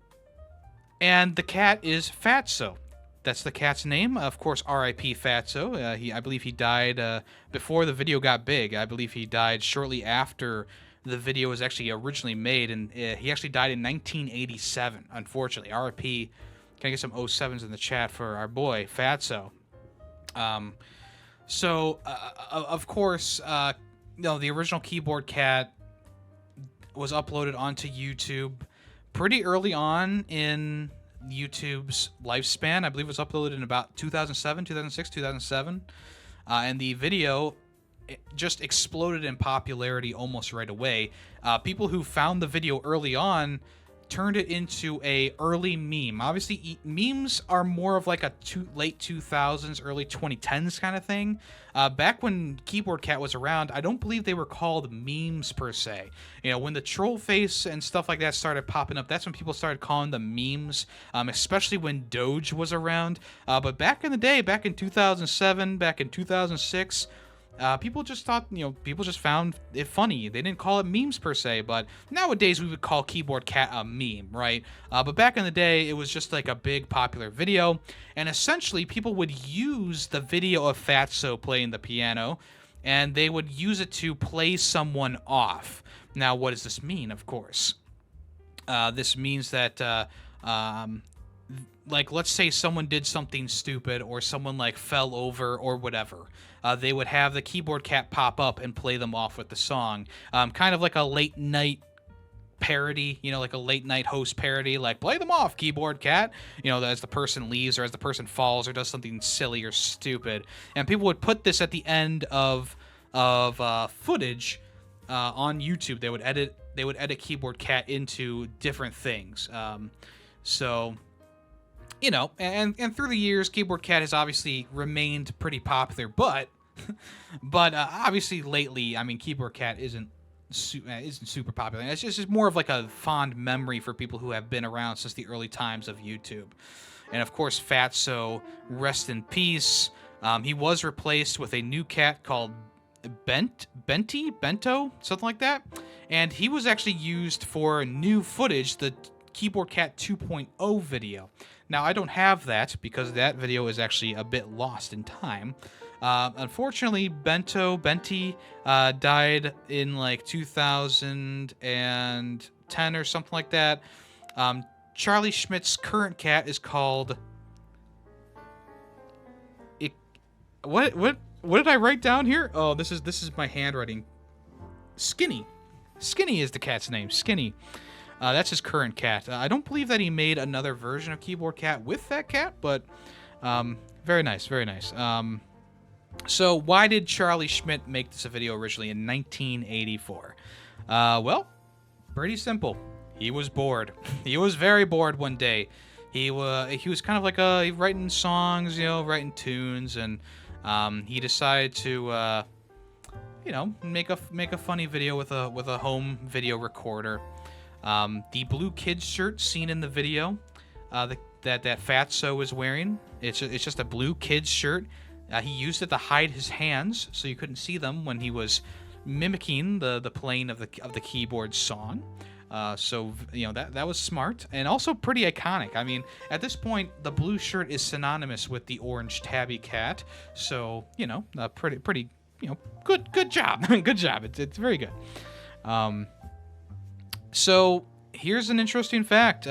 the cat is Fatso. That's the cat's name. Of course, R.I.P. Fatso. I believe he died before the video got big. I believe he died shortly after the video was actually originally made, and he actually died in 1987. Unfortunately, R.I.P. Can I get some 07s in the chat for our boy Fatso? Of course, the original Keyboard Cat was uploaded onto YouTube pretty early on in YouTube's lifespan. I believe it was uploaded in about 2007, 2006, 2007. And the video just exploded in popularity almost right away. People who found the video early on turned it into a early meme. Obviously, memes are more of like a late 2000s, early 2010s kind of thing. Back when Keyboard Cat was around, I don't believe they were called memes per se. When the troll face and stuff like that started popping up, that's when people started calling them memes, especially when Doge was around. But back in the day, back in 2007, back in 2006, people just thought, people just found it funny. They didn't call it memes per se, but nowadays we would call Keyboard Cat a meme, right? But back in the day, it was just like a big popular video, and essentially people would use the video of Fatso playing the piano, and they would use it to play someone off. Now, what does this mean? Of course, this means that like, let's say someone did something stupid, or someone like fell over or whatever. They would have the Keyboard Cat pop up and play them off with the song. Kind of like a late night parody, like a late night host parody, like play them off, Keyboard Cat, as the person leaves or as the person falls or does something silly or stupid. And people would put this at the end of footage on YouTube. They would edit Keyboard Cat into different things. And through the years, Keyboard Cat has obviously remained pretty popular, but obviously lately, I mean, Keyboard Cat isn't super popular. It's just more of like a fond memory for people who have been around since the early times of YouTube. And of course, Fatso, rest in peace. He was replaced with a new cat called Bento, something like that. And he was actually used for new footage, the Keyboard Cat 2.0 video. Now, I don't have that because that video is actually a bit lost in time. Unfortunately, Benti died in like 2010 or something like that. Charlie Schmidt's current cat is called... What did I write down here? Oh, this is my handwriting. Skinny. Skinny is the cat's name. Skinny. That's his current cat. I don't believe that he made another version of Keyboard Cat with that cat, but very nice, very nice. So why did Charlie Schmidt make this video originally in 1984? Well, pretty simple. He was bored. He was very bored one day. He was kind of like writing songs, writing tunes, and he decided to make a funny video with a home video recorder. The blue kids shirt seen in the video that Fatso is wearing, it's just a blue kids shirt. He used it to hide his hands so you couldn't see them when he was mimicking the playing of the keyboard song. That was smart and also pretty iconic. I mean, at this point, the blue shirt is synonymous with the orange tabby cat. So pretty good job. Good job. It's very good. So here's an interesting fact.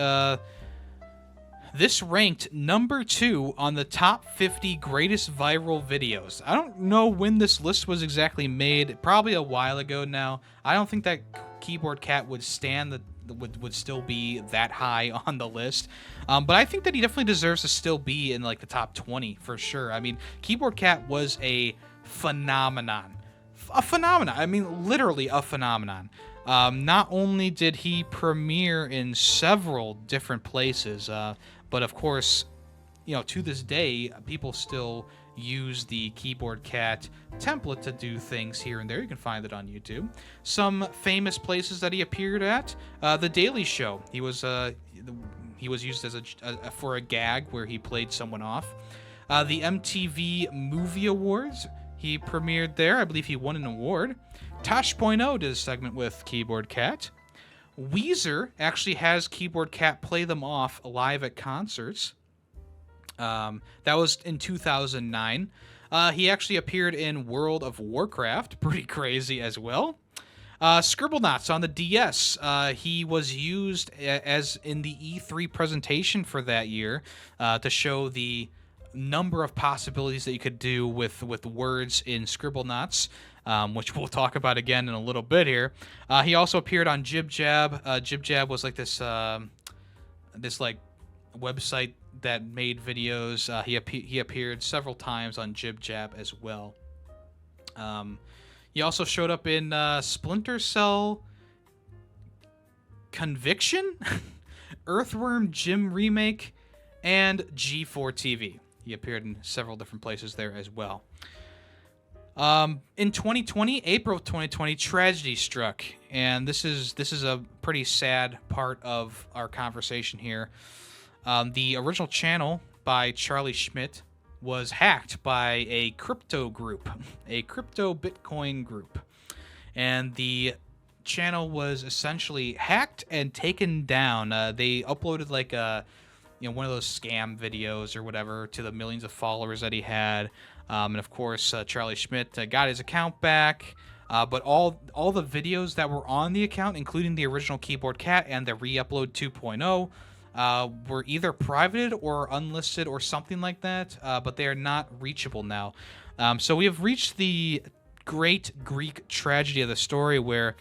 This ranked number 2 on the top 50 greatest viral videos. I don't know when this list was exactly made. Probably a while ago now. I don't think that Keyboard Cat would would still be that high on the list. But I think that he definitely deserves to still be in like the top 20 for sure. I mean, Keyboard Cat was a phenomenon. I mean, literally a phenomenon. Not only did he premiere in several different places, but of course, to this day, people still use the Keyboard Cat template to do things here and there. You can find it on YouTube. Some famous places that he appeared at: The Daily Show. He was used as for a gag where he played someone off. The MTV Movie Awards. He premiered there. I believe he won an award. Tosh.0 did a segment with Keyboard Cat. Weezer actually has Keyboard Cat play them off live at concerts. That was in 2009. He actually appeared in World of Warcraft, pretty crazy as well. Scribblenauts on the DS. He was used as in the E3 presentation for that year to show the number of possibilities that you could do with words in Scribblenauts, which we'll talk about again in a little bit here. He also appeared on Jib Jab. Jib Jab was like this like website that made videos. He appeared several times on Jib Jab as well. He also showed up in Splinter Cell Conviction, Earthworm Jim Remake, and G4 TV. He appeared in several different places there as well. In 2020, April of 2020, tragedy struck, and this is a pretty sad part of our conversation here. The original channel by Charlie Schmidt was hacked by a crypto group, a crypto Bitcoin group, and the channel was essentially hacked and taken down. They uploaded like one of those scam videos or whatever to the millions of followers that he had, and of course Charlie Schmidt got his account back. But all the videos that were on the account, including the original Keyboard Cat and the Reupload 2.0, were either privated or unlisted or something like that, but they are not reachable now. So we have reached the great Greek tragedy of the story where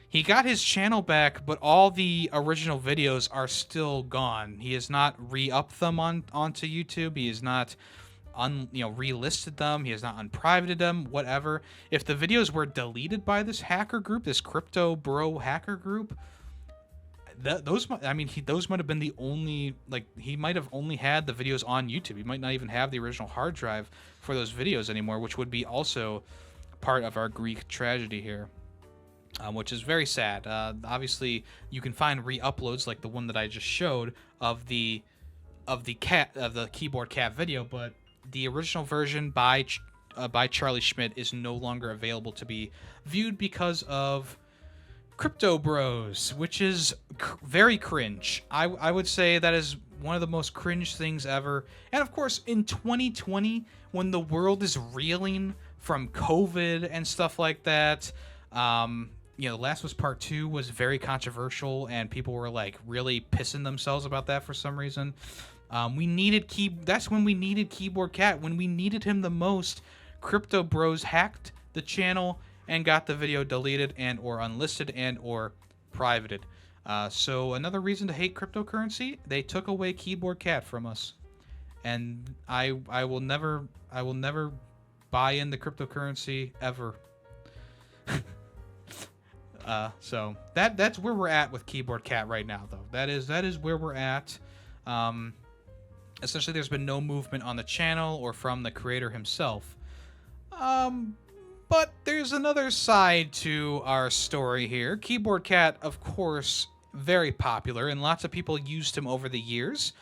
he got his channel back, but all the original videos are still gone. He has not re-upped them onto YouTube. He has not relisted them. He has not unprivated them, whatever. If the videos were deleted by this hacker group, this crypto bro hacker group, those might have been the only, he might have only had the videos on YouTube. He might not even have the original hard drive for those videos anymore, which would be also part of our Greek tragedy here, which is very sad. Obviously, you can find re-uploads like the one that I just showed of the Keyboard Cat video, but the original version by Charlie Schmidt is no longer available to be viewed because of Crypto Bros, which is very cringe. I would say that is one of the most cringe things ever. And of course, in 2020, when the world is reeling from COVID and stuff like that, Last of Us Part 2 was very controversial, and people were like really pissing themselves about that for some reason. That's when we needed Keyboard Cat. When we needed him the most, Crypto Bros hacked the channel and got the video deleted and or unlisted and or privated. So another reason to hate cryptocurrency, they took away Keyboard Cat from us. And I will never buy into cryptocurrency ever. So that's where we're at with Keyboard Cat right now, though. That is where we're at. Essentially, there's been no movement on the channel or from the creator himself. But there's another side to our story here. Keyboard Cat, of course, very popular, and lots of people used him over the years.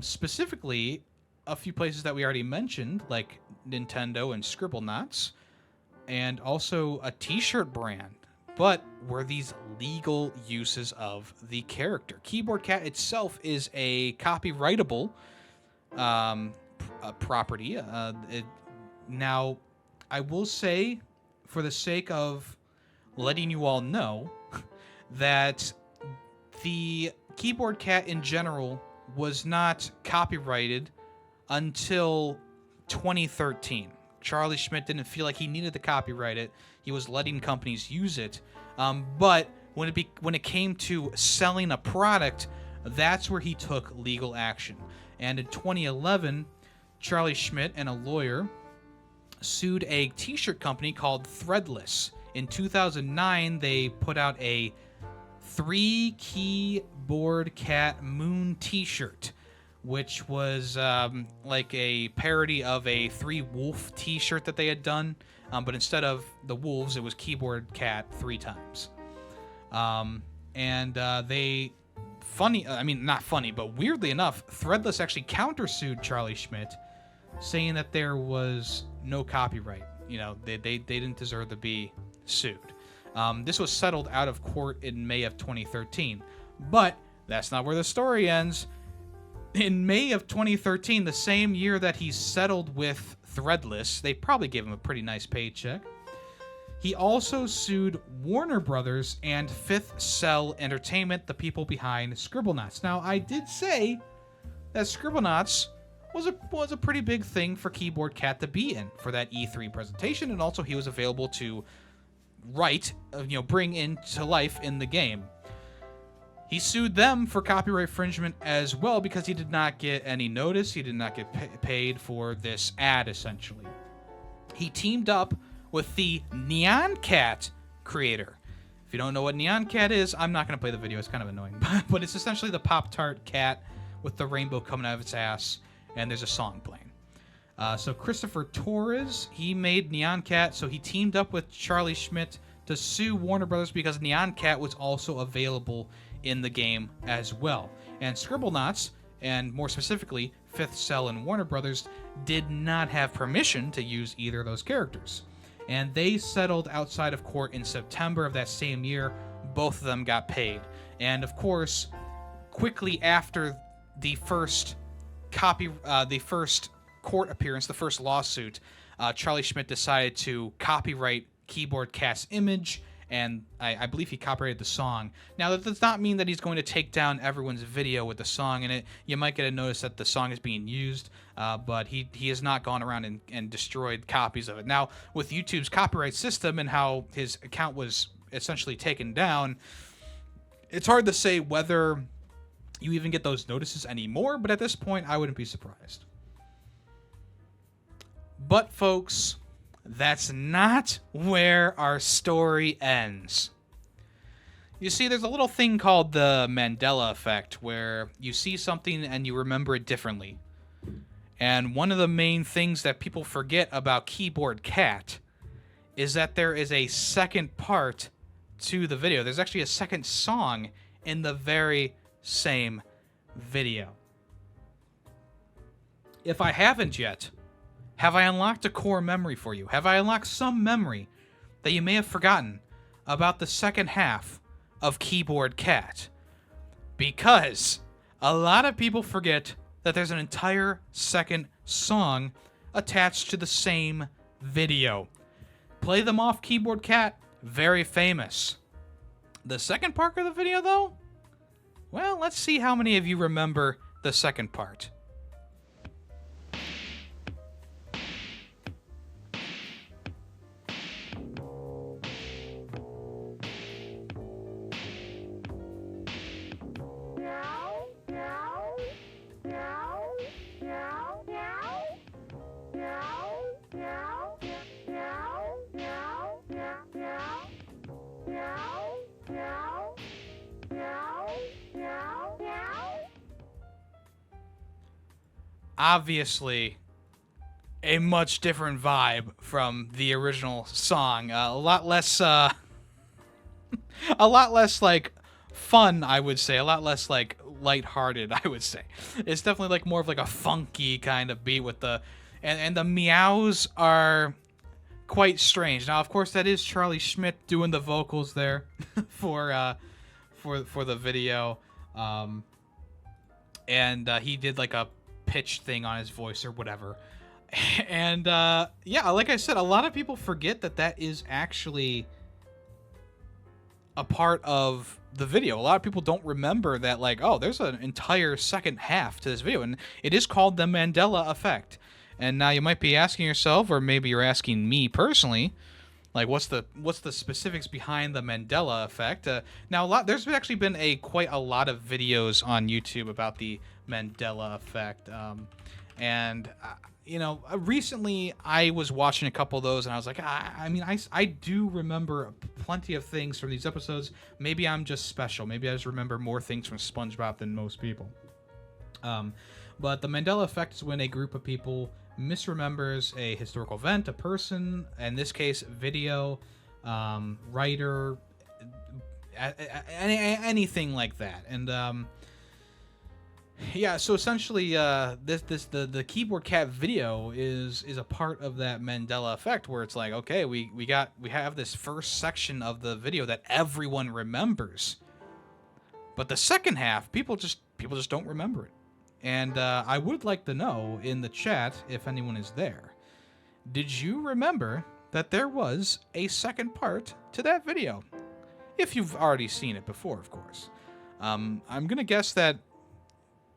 Specifically, a few places that we already mentioned, like Nintendo and Scribblenauts, and also a t-shirt brand. But were these legal uses of the character? Keyboard Cat itself is a copyrightable property. Now, I will say, for the sake of letting you all know, that the Keyboard Cat in general was not copyrighted until 2013. Charlie Schmidt didn't feel like he needed to copyright it. He was letting companies use it. But when it came to selling a product, that's where he took legal action. And in 2011, Charlie Schmidt and a lawyer sued a t-shirt company called Threadless. In 2009, they put out a 3 Keyboard Cat Moon t-shirt, which was like a parody of a 3 Wolf t-shirt that they had done, but instead of the wolves, it was Keyboard Cat 3 times. Not funny, but weirdly enough, Threadless actually countersued Charlie Schmidt, saying that there was no copyright. They didn't deserve to be sued. This was settled out of court in May of 2013. But that's not where the story ends. in May of 2013, the same year that he settled with Threadless, they probably gave him a pretty nice paycheck. He also sued Warner Brothers and Fifth Cell Entertainment, the people behind Scribblenauts. Now, I did say that Scribblenauts was a pretty big thing for Keyboard Cat to be in for that E3 presentation, and also he was available to write, bring into life in the game. He sued them for copyright infringement as well because he did not get any notice. He did not get paid for this ad, essentially. He teamed up with the Neon Cat creator. If you don't know what Neon Cat is, I'm not going to play the video. It's kind of annoying. But it's essentially the Pop-Tart cat with the rainbow coming out of its ass, and there's a song playing. So Christopher Torres, he made Neon Cat, so he teamed up with Charlie Schmidt to sue Warner Brothers because Neon Cat was also available in the game as well. And Scribblenauts, and more specifically, Fifth Cell and Warner Brothers, did not have permission to use either of those characters. And they settled outside of court in September of that same year. Both of them got paid. And of course, quickly after the first court appearance, the first lawsuit, Charlie Schmidt decided to copyright Keyboard Cat's image, and I believe he copyrighted the song. Now, that does not mean that he's going to take down everyone's video with the song in it. You might get a notice that the song is being used, but he has not gone around and destroyed copies of it. Now, with YouTube's copyright system and how his account was essentially taken down, it's hard to say whether you even get those notices anymore, but at this point, I wouldn't be surprised. But, folks, that's not where our story ends. You see, there's a little thing called the Mandela effect, where you see something and you remember it differently. And one of the main things that people forget about Keyboard Cat is that there is a second part to the video. There's actually a second song in the very same video. If I haven't yet, have I unlocked a core memory for you? Have I unlocked some memory that you may have forgotten about the second half of Keyboard Cat? Because a lot of people forget that there's an entire second song attached to the same video. Play them off Keyboard Cat, very famous. The second part of the video, though? Well, let's see how many of you remember the second part. Obviously, a much different vibe from the original song. A lot less like fun, I would say. A lot less like lighthearted, I would say. It's definitely like more of like a funky kind of beat with the and the meows are quite strange. Now, of course, that is Charlie Schmidt doing the vocals there for the video, and he did like a pitch thing on his voice or whatever. And yeah, like I said, a lot of people forget that that is actually a part of the video. A lot of people don't remember that, like, oh, there's an entire second half to this video, and it is called the Mandela effect. And now you might be asking yourself, or maybe you're asking me personally, like, what's the specifics behind the Mandela effect? Now, there's actually been quite a lot of videos on YouTube about the Mandela effect, and recently I was watching a couple of those, and I was like, I do remember plenty of things from these episodes. Maybe I'm just special. Maybe I just remember more things from SpongeBob than most people. But the Mandela effect is when a group of people misremembers a historical event, a person, in this case, video, writer, anything like that. And yeah, so essentially, the Keyboard Cat video is a part of that Mandela effect, where it's like, okay, we have this first section of the video that everyone remembers, but the second half, people just don't remember it. And I would like to know in the chat, if anyone is there, did you remember that there was a second part to that video? If you've already seen it before, of course. I'm going to guess that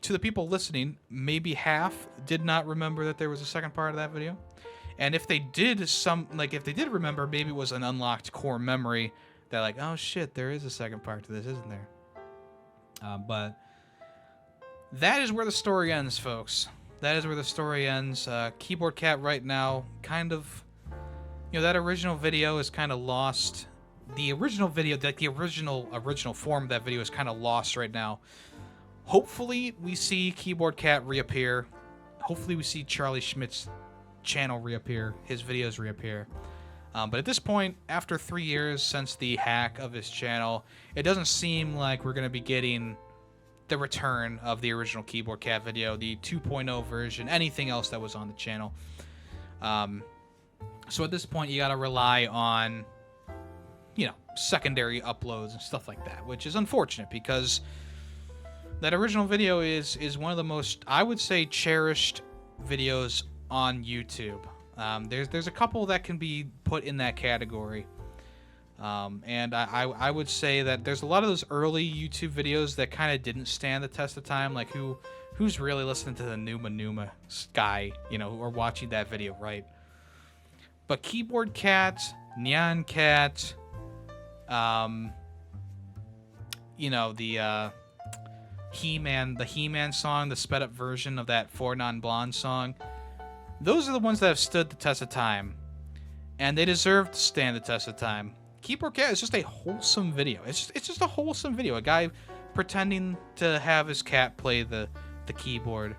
to the people listening, maybe half did not remember that there was a second part of that video. And if they did if they did remember, maybe it was an unlocked core memory that like, oh shit, there is a second part to this, isn't there? But that is where the story ends, folks. That is where the story ends. Keyboard Cat right now kind of, that original video is kind of lost. The original video, like the original form of that video is kind of lost right now. Hopefully we see Keyboard Cat reappear. Hopefully we see Charlie Schmidt's channel reappear, his videos reappear. But at this point, after 3 years since the hack of his channel, it doesn't seem like we're going to be getting the return of the original Keyboard Cat video, the 2.0 version, anything else that was on the channel. So at this point, you got to rely on, secondary uploads and stuff like that, which is unfortunate because that original video is one of the most, I would say, cherished videos on YouTube. There's a couple that can be put in that category. And I would say that there's a lot of those early YouTube videos that kind of didn't stand the test of time. Like who's really listening to the Numa guy, or watching that video, right? But Keyboard Cat, Nyan Cat, the He-Man song, the sped up version of that Four Non-Blonde song. Those are the ones that have stood the test of time, and they deserve to stand the test of time. Keyboard Cat is just a wholesome video. It's just a wholesome video. A guy pretending to have his cat play the keyboard.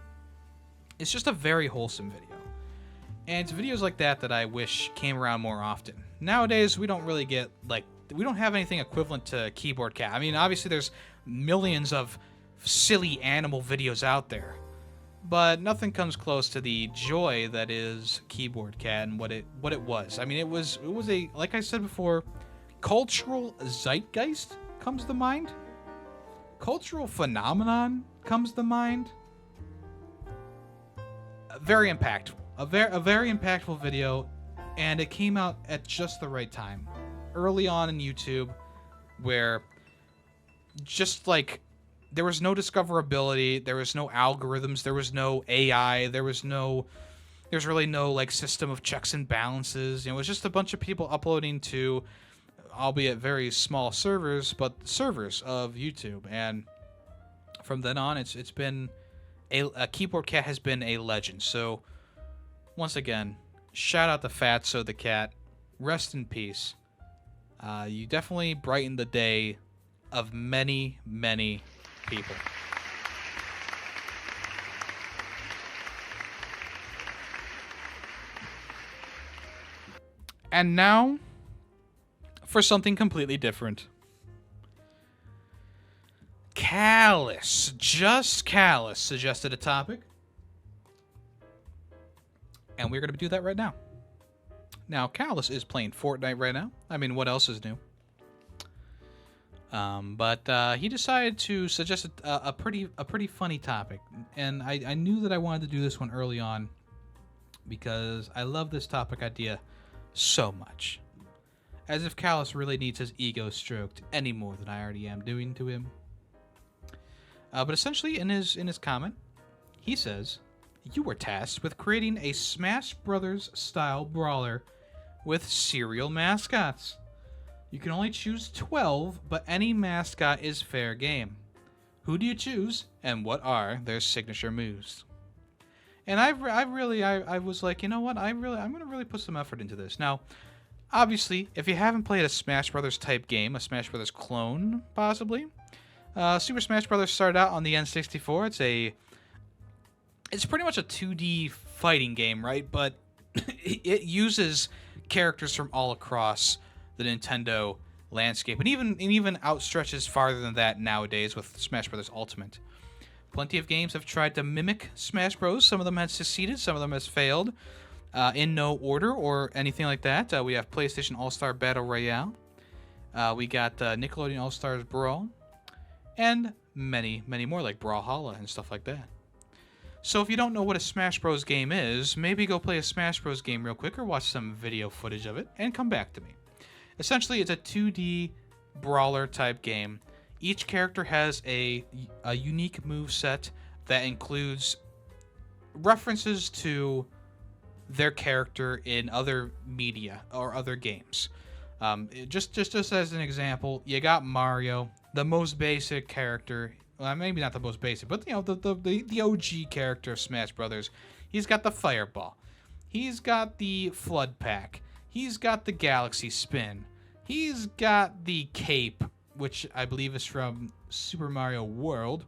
It's just a very wholesome video. And it's videos like that I wish came around more often. Nowadays, we don't really get, we don't have anything equivalent to Keyboard Cat. I mean, obviously there's millions of silly animal videos out there, but nothing comes close to the joy that is Keyboard Cat and what it was. I mean, it was a, like I said before, cultural zeitgeist comes to mind. Cultural phenomenon comes to mind. Very impactful. A very impactful video, and it came out at just the right time. Early on in YouTube, where just there was no discoverability, there was no algorithms, there was no AI, there's really no system of checks and balances. It was just a bunch of people uploading to, albeit very small servers, but servers of YouTube. And from then on, it's been a Keyboard Cat has been a legend. So once again, shout out to Fatso the cat. Rest in peace. You definitely brightened the day of many, many people. And now, for something completely different. Just Callus suggested a topic. And we're going to do that right now. Now, Callus is playing Fortnite right now. I mean, what else is new? But he decided to suggest a pretty funny topic. And I knew that I wanted to do this one early on because I love this topic idea so much. As if Callus really needs his ego stroked any more than I already am doing to him. But essentially, in his comment, he says, "You were tasked with creating a Smash Brothers style brawler with serial mascots. You can only choose 12, but any mascot is fair game. Who do you choose, and what are their signature moves?" And I was like, you know what? I'm gonna really put some effort into this. Now, obviously, if you haven't played a Smash Brothers type game, a Smash Brothers clone, possibly, Super Smash Brothers started out on the N64. It's pretty much a 2D fighting game, right? But it uses characters from all across the Nintendo landscape, and even outstretches farther than that nowadays with Smash Bros. Ultimate. Plenty of games have tried to mimic Smash Bros. Some of them have succeeded, some of them has failed, in no order or anything like that. We have PlayStation All-Star Battle Royale. We got Nickelodeon All-Stars Brawl, and many, many more like Brawlhalla and stuff like that. So if you don't know what a Smash Bros. Game is, maybe go play a Smash Bros. Game real quick or watch some video footage of it and come back to me. Essentially, it's a 2D brawler type game. Each character has a unique move set that includes references to their character in other media or other games. Just as an example, you got Mario, the most basic character. Well, maybe not the most basic, but you know the OG character of Smash Brothers. He's got the Fireball. He's got the Flood Pack. He's got the Galaxy Spin. He's got the Cape, which I believe is from Super Mario World.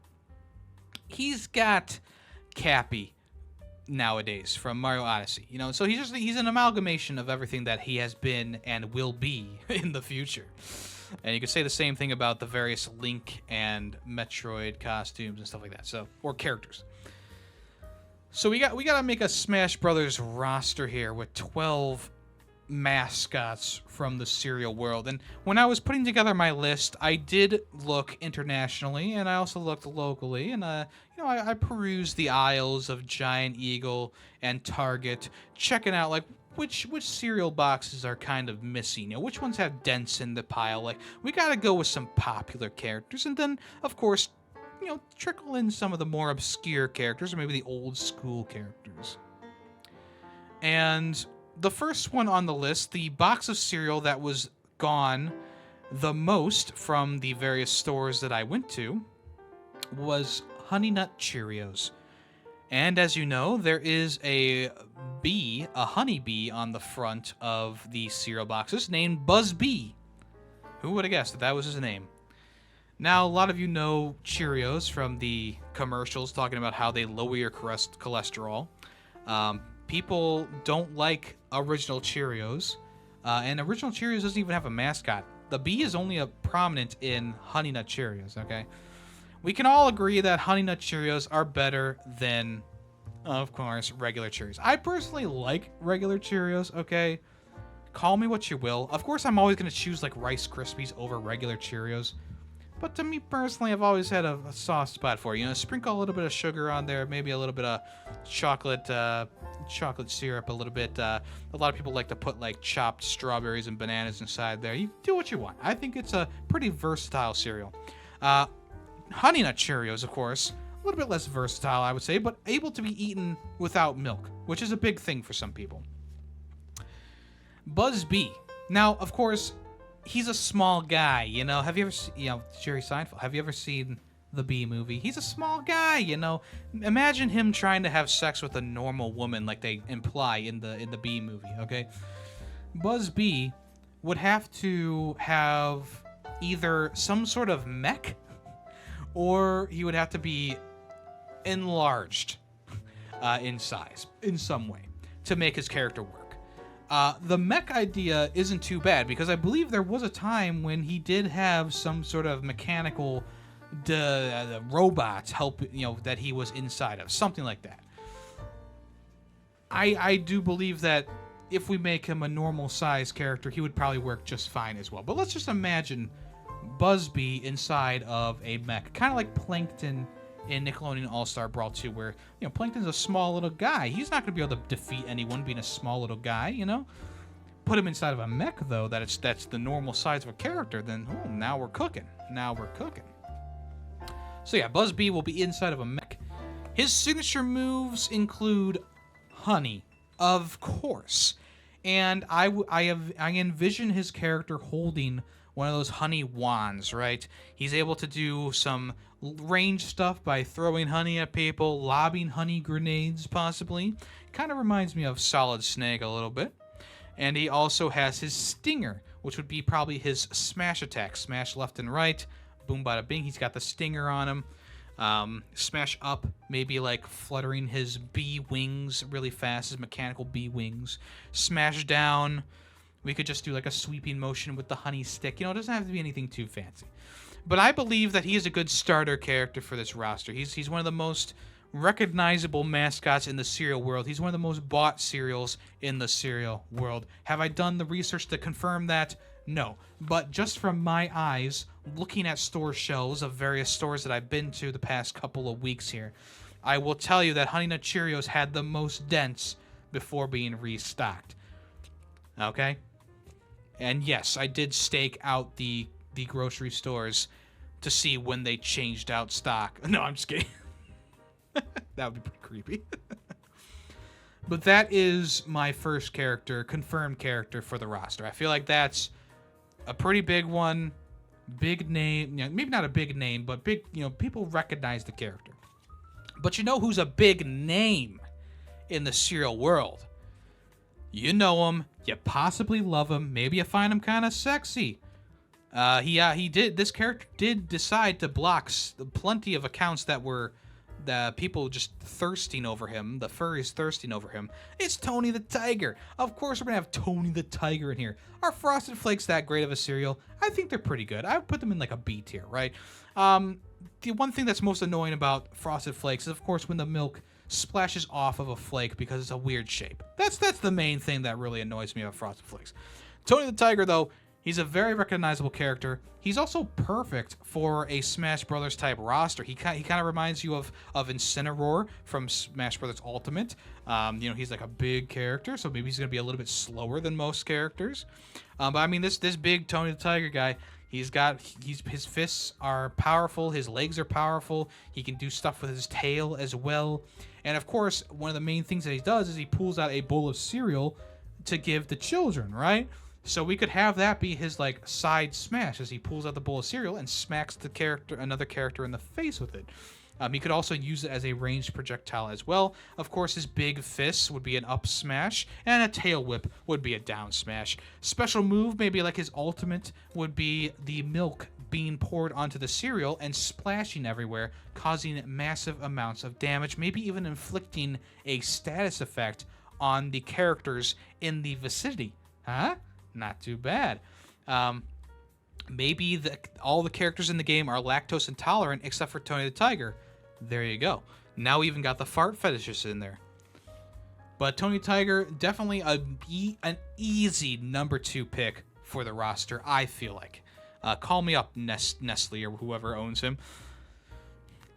He's got Cappy nowadays from Mario Odyssey. You know, so he's an amalgamation of everything that he has been and will be in the future. And you could say the same thing about the various Link and Metroid costumes and stuff like that. So, or characters. So we got to make a Smash Brothers roster here with 12 mascots from the cereal world. And when I was putting together my list, I did look internationally and I also looked locally, and I perused the aisles of Giant Eagle and Target, checking out like which cereal boxes are kind of missing, you know, which ones have dents in the pile. Like, we got to go with some popular characters, and then of course, you know, trickle in some of the more obscure characters or maybe the old school characters. And the first one on the list, the box of cereal that was gone the most from the various stores that I went to, was Honey Nut Cheerios. And as you know, there is a honeybee on the front of the cereal boxes named Buzz Bee. Who would have guessed that was his name? Now, a lot of you know Cheerios from the commercials talking about how they lower your cholesterol. People don't like original Cheerios, and original Cheerios doesn't even have a mascot. The bee is only prominent in Honey Nut Cheerios, okay? We can all agree that Honey Nut Cheerios are better than, of course, regular Cheerios. I personally like regular Cheerios, okay? Call me what you will. Of course, I'm always going to choose, like, Rice Krispies over regular Cheerios. But to me personally, I've always had a soft spot for it. You know, sprinkle a little bit of sugar on there, maybe a little bit of chocolate syrup, a little bit. A lot of people like to put like chopped strawberries and bananas inside there. You do what you want. I think it's a pretty versatile cereal. Honey Nut Cheerios, of course, a little bit less versatile, I would say, but able to be eaten without milk, which is a big thing for some people. Buzz Bee. Now, of course, he's a small guy, you know. Have you ever seen, Jerry Seinfeld? Have you ever seen the Bee movie? He's a small guy, you know. Imagine him trying to have sex with a normal woman like they imply in the Bee movie, okay? Buzz Bee would have to have either some sort of mech or he would have to be enlarged in size in some way to make his character work. The mech idea isn't too bad because I believe there was a time when he did have some sort of mechanical robots help, that he was inside of, something like that. I do believe that if we make him a normal size character, he would probably work just fine as well. But let's just imagine Buzz Bee inside of a mech, kind of like Plankton in Nickelodeon All-Star Brawl 2, where, Plankton's a small little guy. He's not going to be able to defeat anyone being a small little guy, Put him inside of a mech, though, that's the normal size of a character, then, now we're cooking. So yeah, Buzz Bee will be inside of a mech. His signature moves include honey, of course. And I envision his character holding one of those honey wands, right? He's able to do some range stuff by throwing honey at people, lobbing honey grenades, possibly. Kind of reminds me of Solid Snake a little bit. And he also has his stinger, which would be probably his smash attack. Smash left and right, boom, bada, bing. He's got the stinger on him. Smash up, maybe like fluttering his bee wings really fast, his mechanical bee wings. Smash down, we could just do like a sweeping motion with the honey stick. It doesn't have to be anything too fancy. But I believe that he is a good starter character for this roster. He's one of the most recognizable mascots in the cereal world. He's one of the most bought cereals in the cereal world. Have I done the research to confirm that? No. But just from my eyes, looking at store shelves of various stores that I've been to the past couple of weeks here, I will tell you that Honey Nut Cheerios had the most dents before being restocked. Okay? And yes, I did stake out the grocery stores to see when they changed out stock. No, I'm just kidding. That would be pretty creepy. But that is my first character, confirmed character for the roster. I feel like that's a pretty big one. Big name. You know, maybe not a big name, but big, people recognize the character. But you know who's a big name in the cereal world? You know him. You possibly love him. Maybe you find him kind of sexy. He did. This character did decide to block plenty of accounts that were the people just thirsting over him. The furries thirsting over him. It's Tony the Tiger. Of course, we're gonna have Tony the Tiger in here. Are Frosted Flakes that great of a cereal? I think they're pretty good. I would put them in like a B tier, right? The one thing that's most annoying about Frosted Flakes is, of course, when the milk splashes off of a flake because it's a weird shape. That's the main thing that really annoys me about Frosted Flakes. Tony the Tiger, though, he's a very recognizable character. He's also perfect for a Smash Brothers type roster. He kind of reminds you of Incineroar from Smash Brothers Ultimate. He's like a big character, so maybe he's gonna be a little bit slower than most characters. But I mean, this big Tony the Tiger guy, his fists are powerful. His legs are powerful. He can do stuff with his tail as well. And of course, one of the main things that he does is he pulls out a bowl of cereal to give the children, right? So we could have that be his like side smash as he pulls out the bowl of cereal and smacks another character in the face with it. He could also use it as a ranged projectile as well. Of course, his big fists would be an up smash, and a tail whip would be a down smash. Special move, maybe like his ultimate, would be the milk being poured onto the cereal and splashing everywhere, causing massive amounts of damage, maybe even inflicting a status effect on the characters in the vicinity. Huh? Not too bad. Maybe all the characters in the game are lactose intolerant except for Tony the Tiger. There you go. Now we even got the fart fetishes in there. But Tony Tiger, definitely an easy number 2 pick for the roster, I feel like. Call me up, Nestle, or whoever owns him.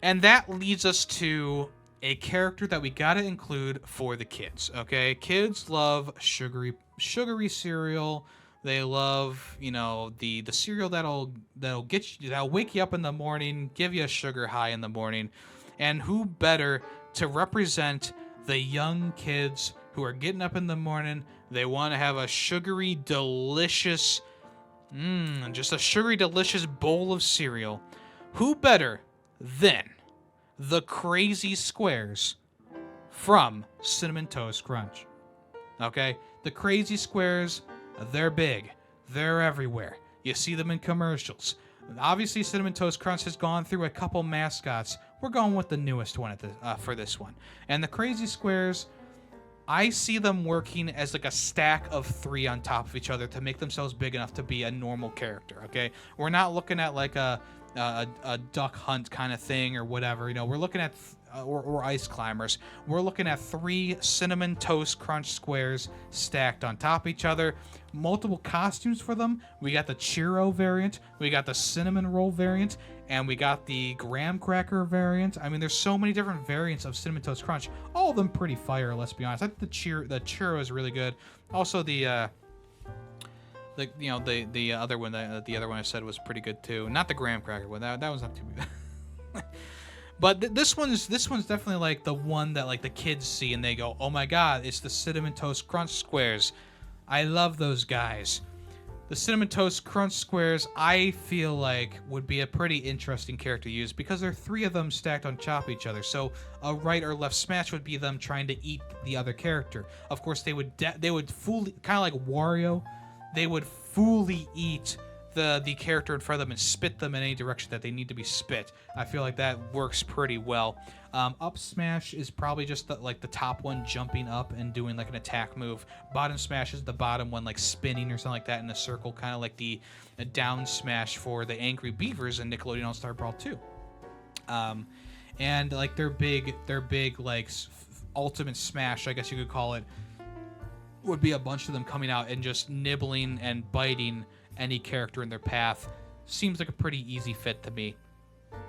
And that leads us to a character that we gotta include for the kids, okay? Kids love sugary cereal. They love, the cereal that'll wake you up in the morning, give you a sugar high in the morning. And who better to represent the young kids who are getting up in the morning, they want to have a sugary, delicious, just a sugary, delicious bowl of cereal. Who better than the Crazy Squares from Cinnamon Toast Crunch? Okay? The Crazy Squares, they're big. They're everywhere. You see them in commercials. Obviously, Cinnamon Toast Crunch has gone through a couple mascots. We're going with the newest one for this one. And the Crazy Squares, I see them working as like a stack of 3 on top of each other to make themselves big enough to be a normal character, okay? We're not looking at like a duck hunt kind of thing or whatever. We're looking at or ice climbers. We're looking at 3 Cinnamon Toast Crunch squares stacked on top of each other. Multiple costumes for them. We got the Churro variant, we got the Cinnamon Roll variant, and we got the Graham Cracker variant. I mean, there's so many different variants of Cinnamon Toast Crunch. All of them pretty fire, let's be honest. I think the Churro is really good. Also, the other one I said was pretty good too. Not the Graham Cracker one. That was not too bad. But this one's definitely like the one that like the kids see and they go, "Oh my God, it's the Cinnamon Toast Crunch squares." I love those guys. The Cinnamon Toast Crunch squares, I feel like, would be a pretty interesting character to use because there are 3 of them stacked on top of each other. So a right or left smash would be them trying to eat the other character. Of course, they would fully, kind of like Wario, they would fully eat the character in front of them and spit them in any direction that they need to be spit. I feel like that works pretty well. Up smash is probably just the top one jumping up and doing like an attack move. Bottom smash is the bottom one like spinning or something like that in a circle, kind of like the down smash for the Angry Beavers in Nickelodeon All-Star Brawl 2. And like their big like ultimate smash, I guess you could call it, would be a bunch of them coming out and just nibbling and biting any character in their path. Seems like a pretty easy fit to me.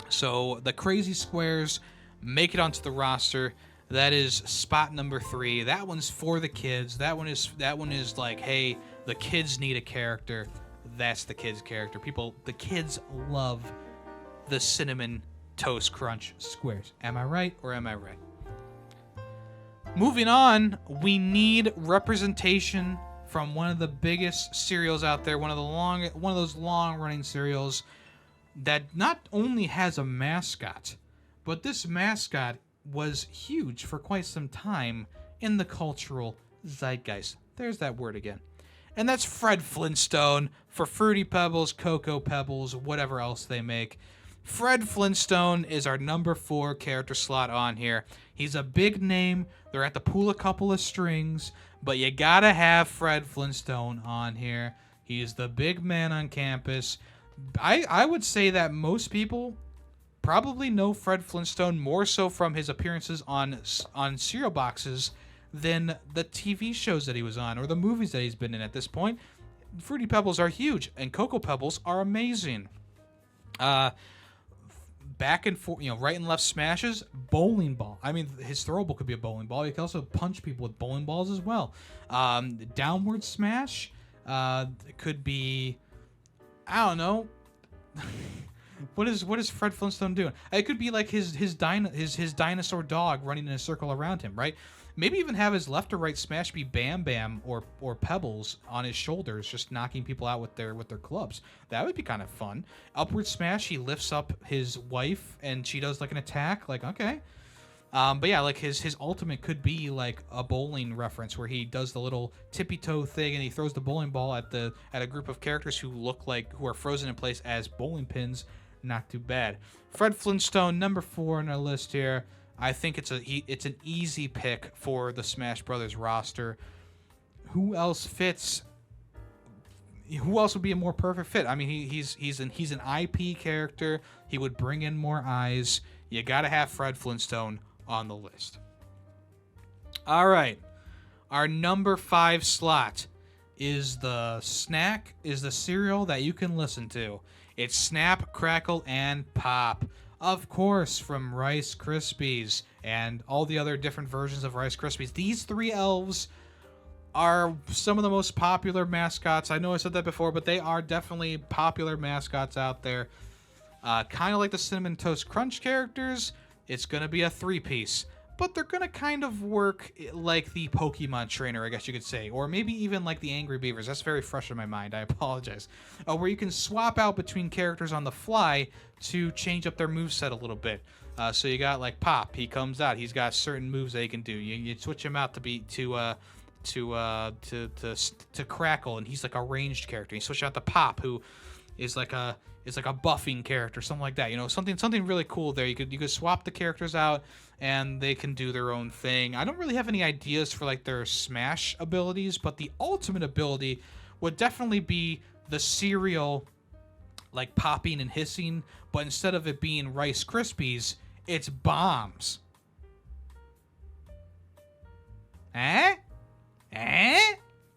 So the Crazy Squares, make it onto the roster. That is spot number 3. That one's for the kids. That one is like, hey, the kids need a character. That's the kids' character. The kids love the Cinnamon Toast Crunch squares. Am I right or am I right? Moving on, we need representation from one of the biggest cereals out there, one of those long-running cereals that not only has a mascot, but this mascot was huge for quite some time in the cultural zeitgeist. There's that word again. And that's Fred Flintstone for Fruity Pebbles, Cocoa Pebbles, whatever else they make. Fred Flintstone is our number 4 character slot on here. He's a big name. They're at to pull a couple of strings, but you gotta have Fred Flintstone on here. He's the big man on campus. I would say that most people probably know Fred Flintstone more so from his appearances on cereal boxes than the TV shows that he was on or the movies that he's been in at this point. Fruity Pebbles are huge, and Cocoa Pebbles are amazing. Back and forth, right and left smashes, bowling ball. I mean, his throwable could be a bowling ball. He can also punch people with bowling balls as well. Downward smash could be, I don't know. What is Fred Flintstone doing? It could be like his dinosaur dog running in a circle around him, right? Maybe even have his left or right smash be Bam Bam or Pebbles on his shoulders, just knocking people out with their clubs. That would be kind of fun. Upward smash, he lifts up his wife and she does like an attack. Like, okay. But yeah, like his ultimate could be like a bowling reference where he does the little tippy toe thing and he throws the bowling ball at a group of characters who are frozen in place as bowling pins. Not too bad. Fred Flintstone, number 4 on our list here. I think it's an easy pick for the Smash Brothers roster. Who else fits? Who else would be a more perfect fit? I mean, he's an IP character. He would bring in more eyes. You gotta have Fred Flintstone on the list. All right, our number 5 slot is the cereal that you can listen to. It's Snap, Crackle, and Pop. Of course, from Rice Krispies and all the other different versions of Rice Krispies. These 3 elves are some of the most popular mascots. I know I said that before, but they are definitely popular mascots out there. Kind of like the Cinnamon Toast Crunch characters, it's going to be a 3-piece. But they're going to kind of work like the Pokemon trainer, I guess you could say. Or maybe even like the Angry Beavers. That's very fresh in my mind. I apologize. Where you can swap out between characters on the fly to change up their moveset a little bit. So you got like Pop. He comes out. He's got certain moves that he can do. You switch him out to Crackle, and he's like a ranged character. You switch out to Pop, who is like a buffing character, something like that. Something really cool there. You could swap the characters out, and they can do their own thing. I don't really have any ideas for like their Smash abilities, but the ultimate ability would definitely be the cereal, like popping and hissing, but instead of it being Rice Krispies, it's bombs.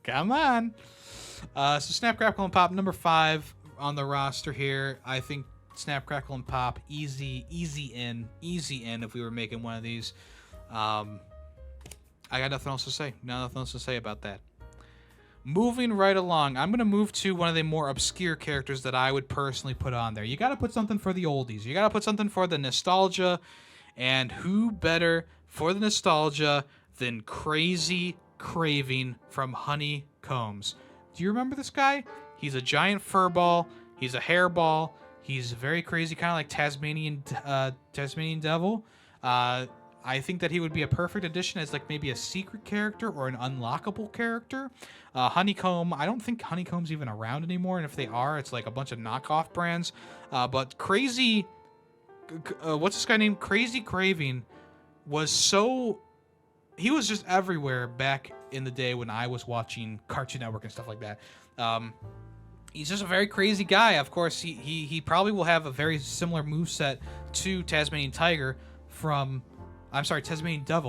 Come on. So Snap, Crackle, and Pop, number 5 on the roster here. I think Snap, Crackle, and Pop, easy in if we were making one of these. I got nothing else to say. Nothing else to say about that. Moving right along, I'm going to move to one of the more obscure characters that I would personally put on there. You got to put something for the oldies. You got to put something for the nostalgia. And who better for the nostalgia than Crazy Craving from Honeycombs? Do you remember this guy? He's a giant fur ball. He's a hairball. He's very crazy, kind of like Tasmanian Devil. I think that he would be a perfect addition as like maybe a secret character or an unlockable character. Honeycomb, I don't think Honeycomb's even around anymore, and if they are, it's like a bunch of knockoff brands. But Crazy, what's this guy named? Crazy Craving he was just everywhere back in the day when I was watching Cartoon Network and stuff like that. He's just a very crazy guy. Of course, he probably will have a very similar moveset to Tasmanian Devil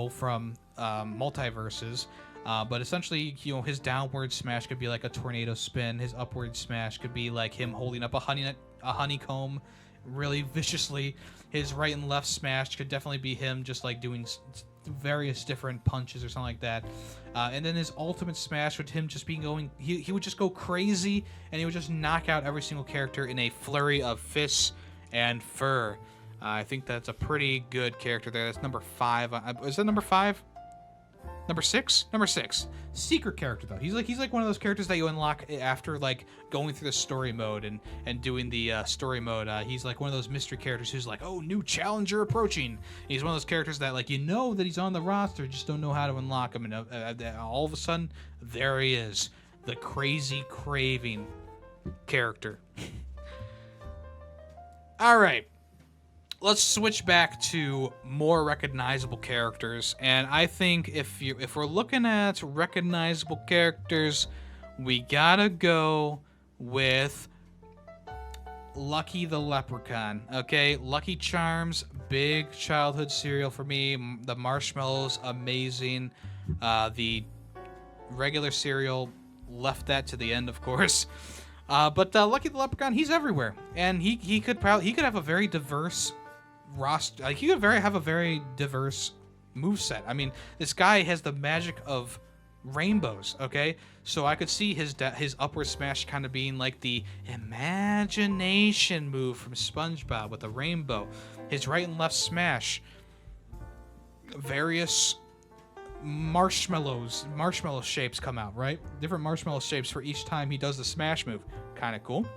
from Multiverses. But essentially, his downward smash could be like a tornado spin. His upward smash could be like him holding up a honeycomb really viciously. His right and left smash could definitely be him just like doing various different punches or something like that. And then his ultimate smash with him just being going, he would just go crazy and he would just knock out every single character in a flurry of fists and fur. I think that's a pretty good character there. That's number 5. Is that number 5? Number 6? Number 6. Secret character though. He's like one of those characters that you unlock after like going through the story mode and doing the story mode. He's like one of those mystery characters who's like, oh, new challenger approaching. He's one of those characters that like that he's on the roster, just don't know how to unlock him, and all of a sudden there he is, the crazy craving character. All right. Let's switch back to more recognizable characters, and I think if we're looking at recognizable characters, we gotta go with Lucky the Leprechaun. Okay, Lucky Charms, big childhood cereal for me. The marshmallows, amazing. The regular cereal, left that to the end, of course. But Lucky the Leprechaun, he's everywhere, and he could have a very diverse roster. Like he could have a very diverse moveset. I mean, this guy has the magic of rainbows. Okay, so I could see his upward smash kind of being like the imagination move from SpongeBob with a rainbow. His right and left smash, various marshmallow shapes come out, right? Different marshmallow shapes for each time he does the smash move. Kind of cool.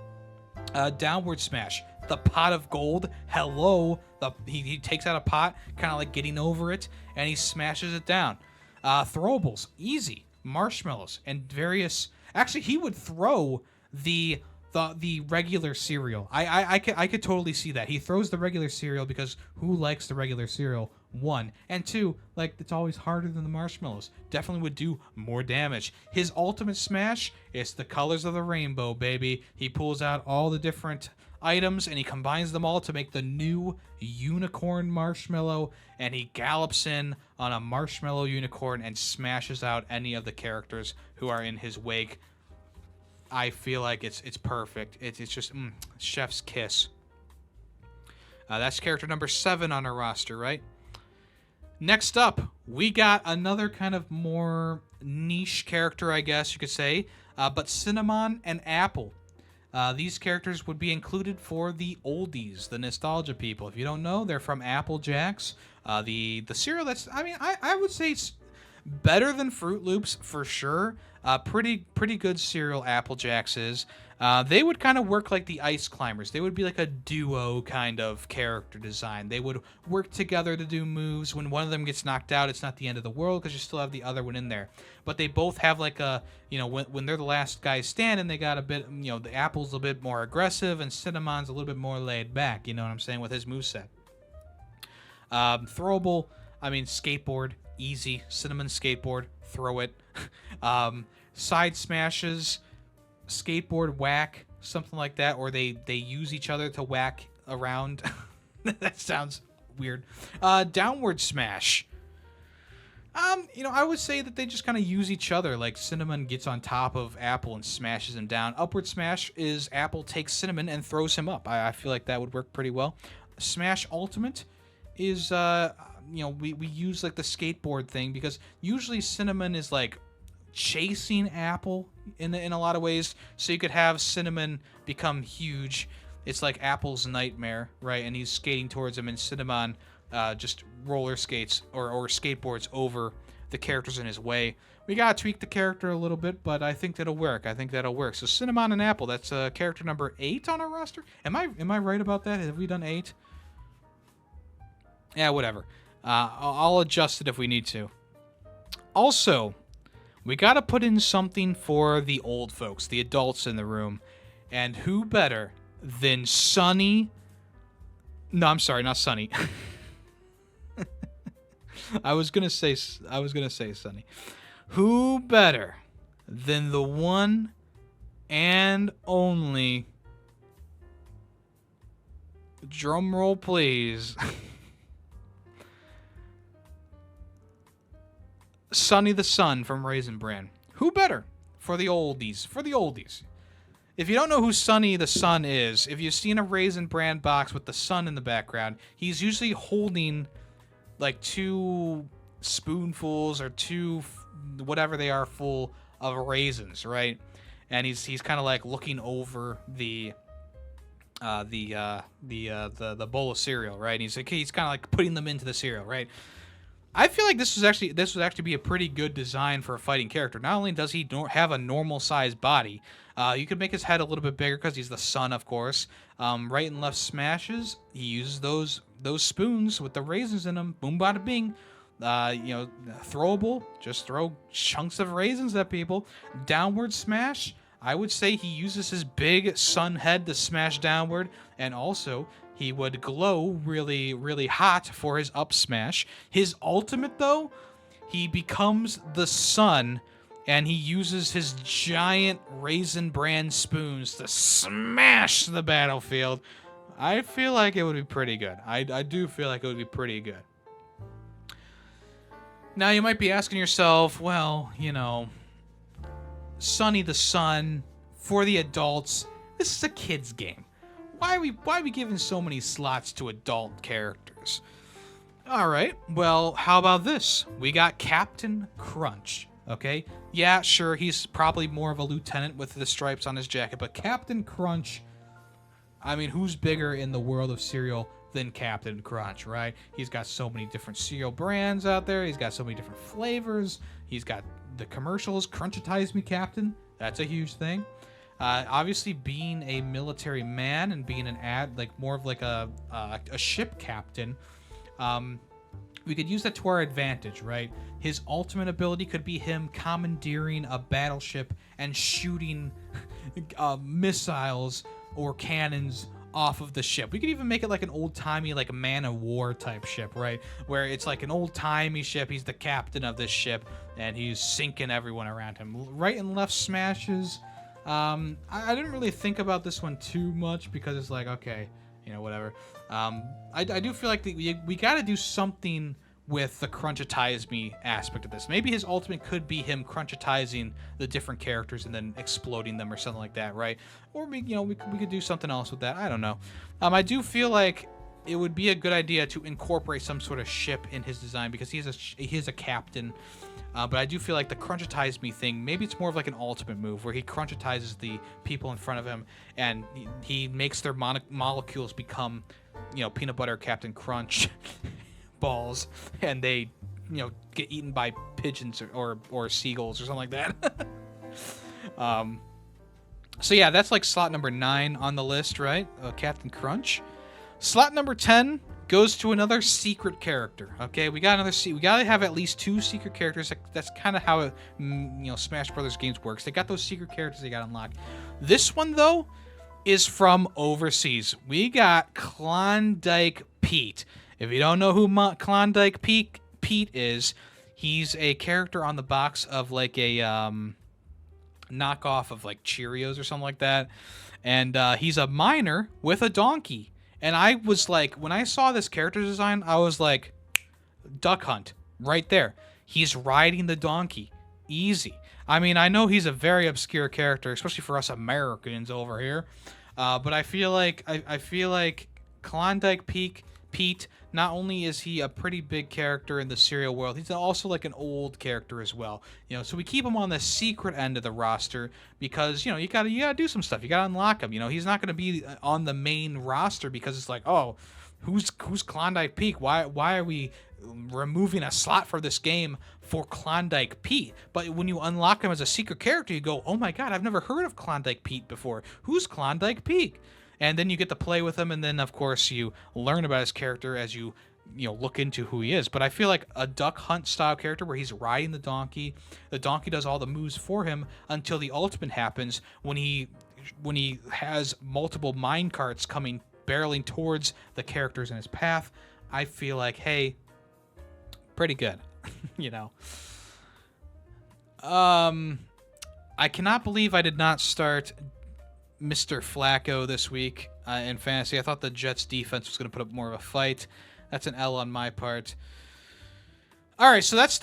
Downward smash, the pot of gold. Hello, he takes out a pot, kind of like getting over it, and he smashes it down. Throwables, easy. Marshmallows and various. Actually, he would throw the regular cereal. I could totally see that. He throws the regular cereal because who likes the regular cereal? 1 and 2, like it's always harder than the marshmallows. Definitely would do more damage. His ultimate smash, it's the colors of the rainbow, baby. He pulls out all the different items and he combines them all to make the new unicorn marshmallow, and he gallops in on a marshmallow unicorn and smashes out any of the characters who are in his wake. I feel like it's perfect. It's just chef's kiss. That's character number 7 on our roster, right? Next up, we got another kind of more niche character, I guess you could say, but Cinnamon and Apple. These characters would be included for the oldies, the nostalgia people. If you don't know, they're from Apple Jacks. The cereal that's, I would say it's better than Fruit Loops for sure. Pretty good cereal Apple Jacks is. They would kind of work like the Ice Climbers. They would be like a duo kind of character design. They would work together to do moves. When one of them gets knocked out, it's not the end of the world because you still have the other one in there. But they both have like a, when they're the last guys standing, they got a bit, the Apple's a bit more aggressive and Cinnamon's a little bit more laid back, you know what I'm saying, with his moveset. Throwable, skateboard, easy. Cinnamon skateboard, throw it. Side smashes, skateboard whack, something like that, or they use each other to whack around. That sounds weird. Downward smash. I would say that they just kind of use each other. Like Cinnamon gets on top of Apple and smashes him down. Upward smash is Apple takes Cinnamon and throws him up. I feel like that would work pretty well. Smash ultimate is we use like the skateboard thing because usually Cinnamon is like chasing Apple in a lot of ways, so you could have Cinnamon become huge. It's like Apple's nightmare, right? And he's skating towards him, and Cinnamon just roller skates or skateboards over the characters in his way. We gotta tweak the character a little bit, but I think that'll work. So Cinnamon and Apple, that's character number 8 on our roster. Am I right about that? Have we done 8? Yeah, whatever. I'll adjust it if we need to. Also, we got to put in something for the old folks, the adults in the room. And who better than Sunny? No, I'm sorry, not Sunny. I was going to say Sunny. Who better than the one and only, drum roll please, Sonny the Sun from Raisin Bran. Who better for the oldies? if you don't know who Sonny the Sun is, if you've seen a Raisin Bran box with the sun in the background, he's usually holding like 2 spoonfuls or 2 whatever they are full of raisins, right? And he's kind of like looking over the bowl of cereal, right? And he's kind of like putting them into the cereal, right? I feel like this would actually be a pretty good design for a fighting character. Not only does he have a normal sized body, you could make his head a little bit bigger because he's the sun, of course. Right and left smashes. He uses those spoons with the raisins in them. Boom, bada, bing. Throwable. Just throw chunks of raisins at people. Downward smash. I would say he uses his big sun head to smash downward, and also he would glow really, really hot for his up smash. His ultimate, though, he becomes the sun, and he uses his giant Raisin Bran spoons to smash the battlefield. I feel like it would be pretty good. I do feel like it would be pretty good. Now, you might be asking yourself, well, Sonny the Sun, for the adults, this is a kid's game. Why are we giving so many slots to adult characters? Alright, well, how about this? We got Captain Crunch, okay? Yeah, sure, he's probably more of a lieutenant with the stripes on his jacket, but Captain Crunch, I mean, who's bigger in the world of cereal than Captain Crunch, right? He's got so many different cereal brands out there. He's got so many different flavors. He's got the commercials, Crunchitize Me Captain. That's a huge thing. Obviously, being a military man and being more of a ship captain, we could use that to our advantage, right? His ultimate ability could be him commandeering a battleship and shooting missiles or cannons off of the ship. We could even make it like an old-timey, like a man of war type ship, right? Where it's like an old-timey ship. He's the captain of this ship, and he's sinking everyone around him. Right and left smashes. I didn't really think about this one too much because it's like, okay, whatever. I do feel like we got to do something with the Crunchitize Me aspect of this. Maybe his ultimate could be him crunchitizing the different characters and then exploding them or something like that, right? Or we could do something else with that. I don't know. I do feel like it would be a good idea to incorporate some sort of ship in his design because he's a captain. But I do feel like the Crunchitize Me thing, maybe it's more of like an ultimate move where he crunchitizes the people in front of him and he makes their molecules become, peanut butter Captain Crunch balls, and they, get eaten by pigeons or seagulls or something like that. So yeah, that's like slot number 9 on the list, right? Captain Crunch. Slot number 10 goes to another secret character. Okay, we got we gotta have at least 2 secret characters. That's kind of how Smash Brothers games works. They got those secret characters they got unlocked. This one though is from overseas. We got Klondike Pete. If you don't know who Klondike Pete is, he's a character on the box of like a knockoff of like Cheerios or something like that, and he's a miner with a donkey. And I was like, when I saw this character design, I was like, Duck Hunt, right there. He's riding the donkey. Easy. I mean, I know he's a very obscure character, especially for us Americans over here. But I feel like Klondike Pete, not only is he a pretty big character in the cereal world, he's also like an old character as well. So we keep him on the secret end of the roster because you gotta do some stuff. You gotta unlock him. He's not gonna be on the main roster because it's like, oh, who's Klondike Pete? Why are we removing a slot for this game for Klondike Pete? But when you unlock him as a secret character, you go, oh my god, I've never heard of Klondike Pete before. Who's Klondike Pete? And then you get to play with him, and then, of course, you learn about his character as you look into who he is. But I feel like a Duck Hunt-style character where he's riding the donkey does all the moves for him until the ultimate happens when he has multiple mine carts coming barreling towards the characters in his path. I feel like, hey, pretty good, I cannot believe I did not start Mr. Flacco this week in fantasy. I thought the Jets defense was going to put up more of a fight. That's an L on my part. All right, so that's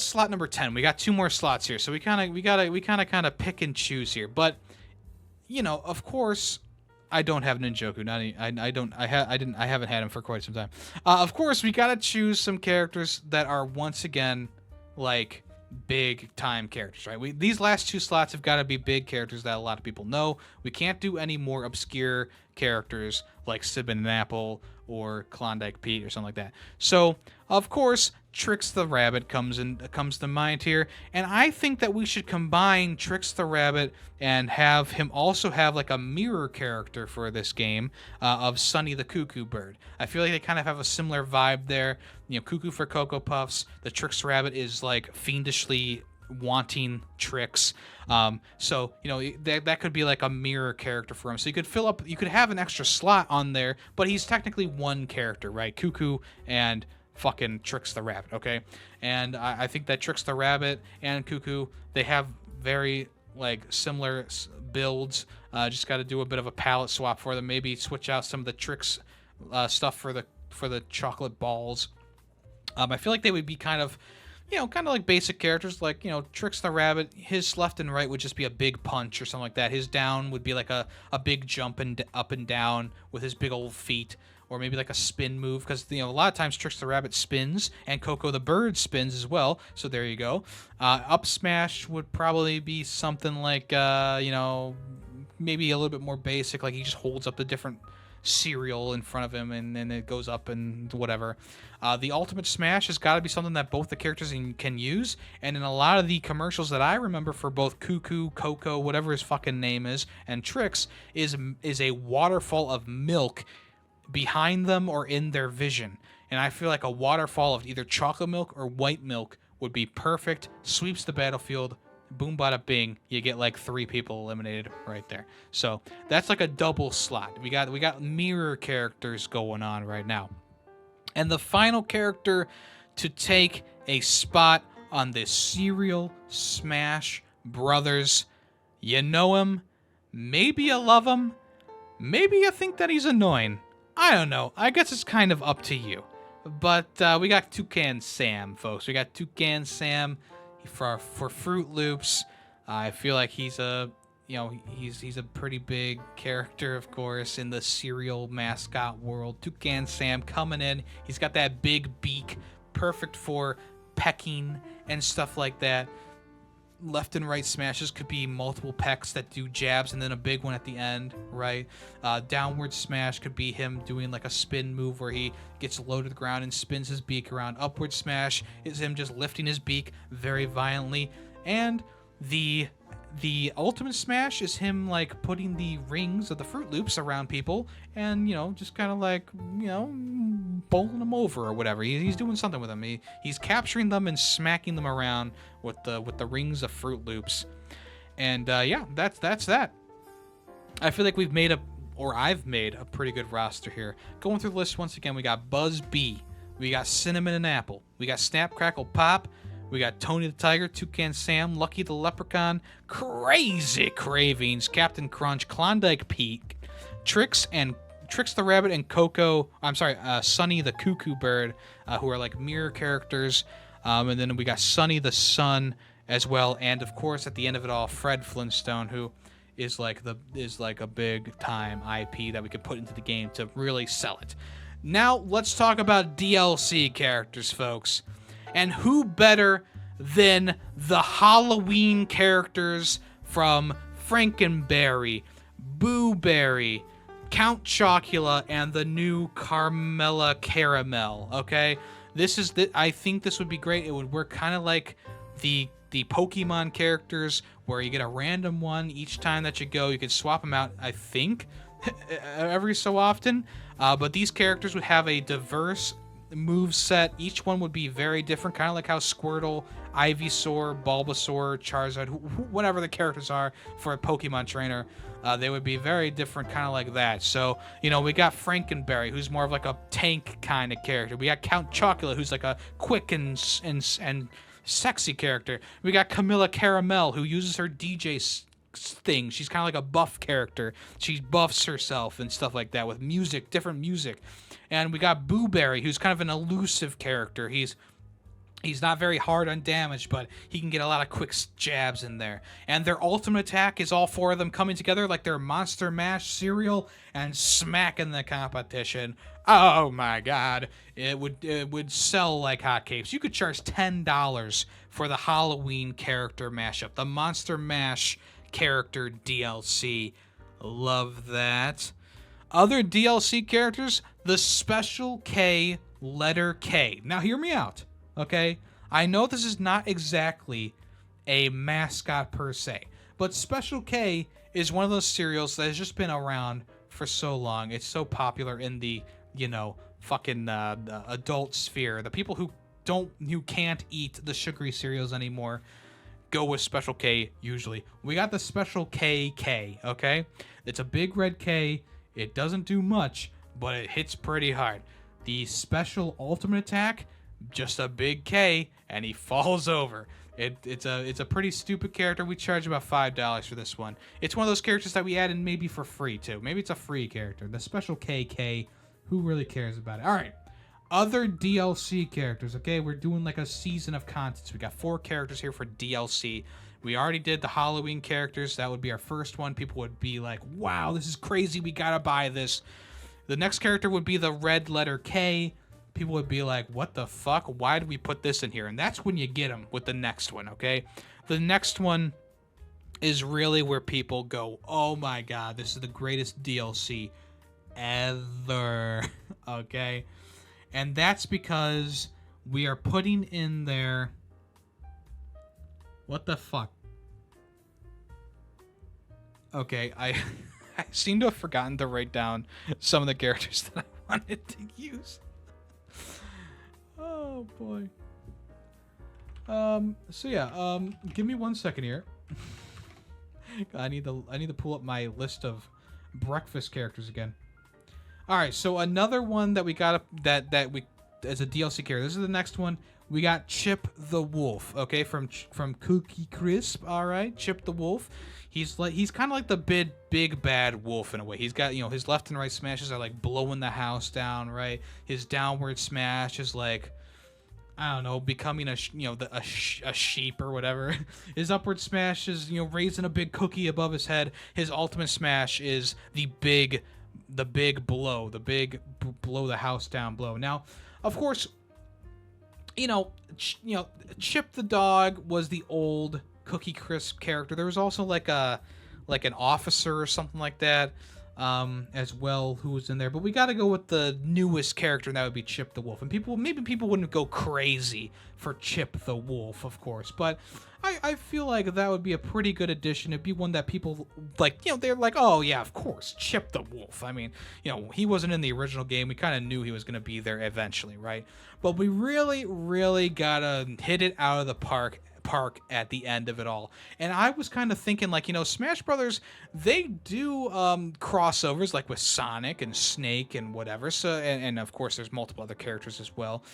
slot number 10. We got 2 more slots here, so we kind of pick and choose here. But of course, I don't have Ninjaku. Not any, I don't. I haven't had him for quite some time. Of course, we gotta choose some characters that are once again like big time characters, right? These last two slots have got to be big characters that a lot of people know. We can't do any more obscure characters like Sibin and Apple or Klondike Pete or something like that. So, of course, Trix the Rabbit comes to mind here, and I think that we should combine Trix the Rabbit and have him also have like a mirror character for this game of Sunny the Cuckoo Bird. I feel like they kind of have a similar vibe there. Cuckoo for Cocoa Puffs. The Trix Rabbit is like fiendishly wanting Trix. So that could be like a mirror character for him. So you could have an extra slot on there, but he's technically one character, right? Cuckoo and fucking Trix the Rabbit, okay? And I think that Trix the Rabbit and Cuckoo, they have very like similar builds. Just got to do a bit of a palette swap for them. Maybe switch out some of the Trix stuff for the chocolate balls. I feel like they would be kind of like basic characters, like, Trix the Rabbit, his left and right would just be a big punch or something like that. His down would be like a big jump and up and down with his big old feet, or maybe like a spin move, because, a lot of times Trix the Rabbit spins, and Coco the Bird spins as well, so there you go. Up smash would probably be something like, maybe a little bit more basic, like he just holds up the different cereal in front of him and then it goes up and whatever. The ultimate smash has got to be something that both the characters can use, and in a lot of the commercials that I remember for both Cuckoo, Coco, whatever his fucking name is, and Trix is a waterfall of milk behind them or in their vision. And I feel like a waterfall of either chocolate milk or white milk would be perfect, sweeps the battlefield. Boom, bada, bing. You get like 3 people eliminated right there. So that's like a double slot. We got mirror characters going on right now. And the final character to take a spot on this Cereal Smash Brothers, you know him, maybe you love him, maybe you think that he's annoying. I don't know. I guess it's kind of up to you. But we got Toucan Sam, folks. We got Toucan Sam for Fruit Loops. I feel like he's a pretty big character, of course, in the cereal mascot world. Toucan Sam coming in. He's got that big beak, perfect for pecking and stuff like that. Left and right smashes could be multiple pecks that do jabs and then a big one at the end, right? Downward smash could be him doing like a spin move where he gets low to the ground and spins his beak around. Upward smash is him just lifting his beak very violently. And the ultimate smash is him like putting the rings of the Fruit Loops around people and, just kind of like, bowling them over or whatever. He's doing something with them. He's capturing them and smacking them around with the rings of Fruit Loops. And that's that. I feel like I've made a pretty good roster here. Going through the list once again, we got Buzz B, we got Cinnamon and Apple, we got Snap Crackle Pop, we got Tony the Tiger, Toucan Sam, Lucky the Leprechaun, Crazy Cravings, Captain Crunch, Klondike Pete, Trix the Rabbit, and Sunny the Cuckoo Bird, who are like mirror characters. And then we got Sunny the Sun as well, and of course at the end of it all, Fred Flintstone, who is like a big time IP that we could put into the game to really sell it. Now let's talk about DLC characters, folks. And who better than the Halloween characters from Frankenberry, Boo Berry, Count Chocula, and the new Carmella Caramel, okay? I think this would be great. It would work kind of like the Pokemon characters where you get a random one each time that you go. You can swap them out, I think, every so often. But these characters would have a diverse move set. Each one would be very different, kind of like how Squirtle, Ivysaur, Bulbasaur, Charizard, whatever the characters are for a Pokemon trainer, they would be very different, kind of like that. So, we got Frankenberry, who's more of like a tank kind of character. We got Count Chocula, who's like a quick and sexy character. We got Camilla Caramel, who uses her DJ thing. She's kind of like a buff character. She buffs herself and stuff like that with music, different music. And we got Boo Berry, who's kind of an elusive character. He's He's not very hard on damage, but he can get a lot of quick jabs in there. And their ultimate attack is all four of them coming together like their Monster Mash cereal and smacking the competition. Oh my god. It would sell like hotcakes. You could charge $10 for the Halloween character mashup. The Monster Mash character DLC. Love that. Other DLC characters, the Special K letter K. Now hear me out. Okay, I know this is not exactly a mascot per se, but Special K is one of those cereals that has just been around for so long. It's so popular in the, fucking adult sphere. The people who can't eat the sugary cereals anymore go with Special K usually. We got the Special KK, okay? It's a big red K. It doesn't do much, but it hits pretty hard. The special ultimate attack, just a big K, and he falls over. It's a pretty stupid character. We charge about $5 for this one. It's one of those characters that we add in maybe for free too. Maybe it's a free character. The Special KK, who really cares about it? All right, other DLC characters. Okay, we're doing like a season of content. We got 4 characters here for DLC. We already did the Halloween characters. That would be our first one. People would be like, "Wow, this is crazy. We gotta buy this." The next character would be the red letter K. People would be like, what the fuck? Why did we put this in here? And that's when you get them with the next one, okay? The next one is really where people go, oh my god, this is the greatest DLC ever, okay? And that's because we are putting in there... What the fuck? Okay, I seem to have forgotten to write down some of the characters that I wanted to use. Oh boy. So yeah, give me 1 second here. I need to pull up my list of breakfast characters again. All right, so another one that we got that we as a DLC character. This is the next one. We got Chip the Wolf, okay, from Cookie Crisp. All right, Chip the Wolf. He's kind of like the big bad wolf in a way. He's got, his left and right smashes are like blowing the house down, right? His downward smash is like, I don't know, becoming a sheep or whatever. His upward smash is, raising a big cookie above his head. His ultimate smash is the big blow, blow the house down blow. Now, of course, Chip the dog was the old Cookie Crisp character. There was also like an officer or something like that as well who was in there. But we got to go with the newest character, and that would be Chip the Wolf. And maybe people wouldn't go crazy for Chip the Wolf, of course. But I feel like that would be a pretty good addition. It'd be one that people like, they're like, oh yeah, of course, Chip the Wolf. I mean, he wasn't in the original game. We kind of knew he was going to be there eventually, right? But we really, really got to hit it out of the park at the end of it all. And I was kind of thinking, like, Smash Brothers, they do crossovers like with Sonic and Snake and whatever. So and of course there's multiple other characters as well.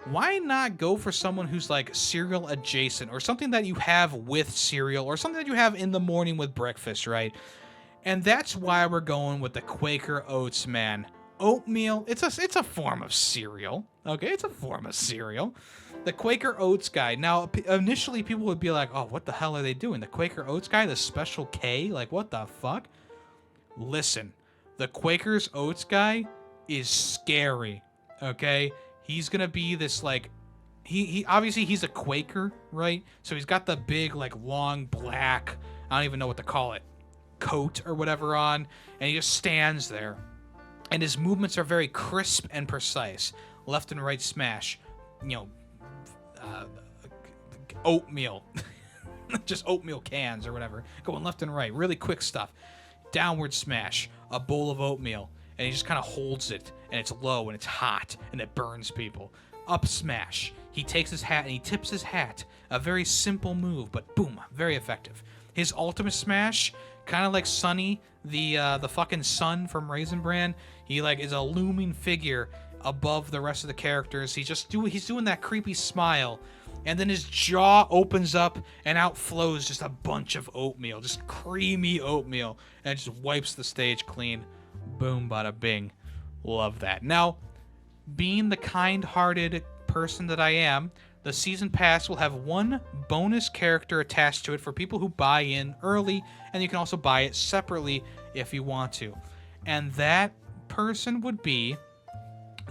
Why not go for someone who's like cereal adjacent, or something that you have with cereal, or something that you have in the morning with breakfast, right? And that's why we're going with the Quaker Oats, man. Oatmeal, it's a form of cereal. Okay, it's a form of cereal. The Quaker Oats guy. Now, initially people would be like, oh, what the hell are they doing? The Quaker Oats guy, the Special K? Like, what the fuck? Listen, the Quaker's Oats guy is scary, okay? He's gonna be this, like, he obviously he's a Quaker, right? So he's got the big, like, long black, I don't even know what to call it, coat or whatever on, and he just stands there. And his movements are very crisp and precise. Left and right smash, oatmeal. Just oatmeal cans or whatever. Going left and right. Really quick stuff. Downward smash. A bowl of oatmeal. And he just kind of holds it. And it's low and it's hot. And it burns people. Up smash. He takes his hat and he tips his hat. A very simple move, but boom. Very effective. His ultimate smash, kind of like Sunny, the fucking sun from Raisin Bran. He like is a looming figure above the rest of the characters. He's doing that creepy smile, and then his jaw opens up and out flows just a bunch of oatmeal, just creamy oatmeal, and it just wipes the stage clean. Boom, bada bing. Love that. Now, being the kind-hearted person that I am, The season pass will have one bonus character attached to it for people who buy in early, and you can also buy it separately if you want to. And that person would be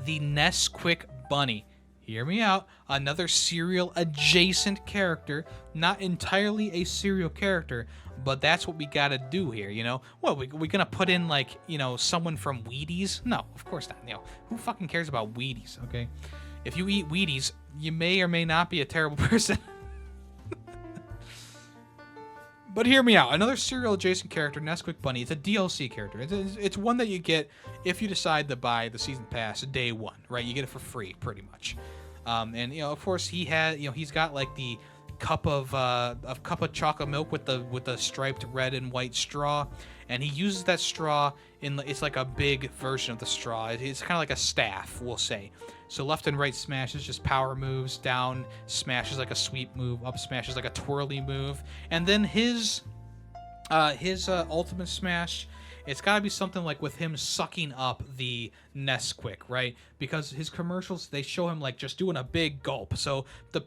the Nesquik Bunny. Hear me out. Another cereal adjacent character, not entirely a cereal character, but that's what we gotta do here, you know? Well, we gonna put in, like, you know, someone from Wheaties? No, of course not. You know, who fucking cares about Wheaties, okay? If you eat Wheaties, you may or may not be a terrible person. But hear me out. Another cereal adjacent character, Nesquik Bunny. It's a DLC character. It's one that you get if you decide to buy the season pass day one, right? You get it for free, pretty much. And you know, of course, he's got like the cup of chocolate milk with the striped red and white straw, and he uses that straw it's like a big version of the straw. It's kind of like a staff, we'll say. So left and right smashes just power moves, down smashes like a sweep move, up smashes like a twirly move, and then his ultimate smash, it's got to be something like with him sucking up the Nesquik, right? Because his commercials, they show him like just doing a big gulp. So the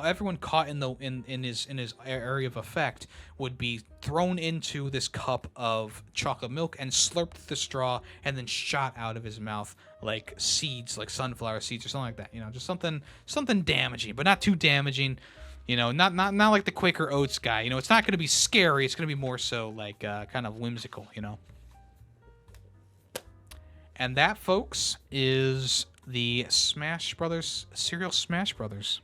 everyone caught in his area of effect would be thrown into this cup of chocolate milk and slurped the straw and then shot out of his mouth like seeds, like sunflower seeds or something like that. You know, just something damaging, but not too damaging. You know, not like the Quaker Oats guy. You know, it's not going to be scary. It's going to be more so like kind of whimsical, you know. And that, folks, is the Smash Brothers, Cereal Smash Brothers.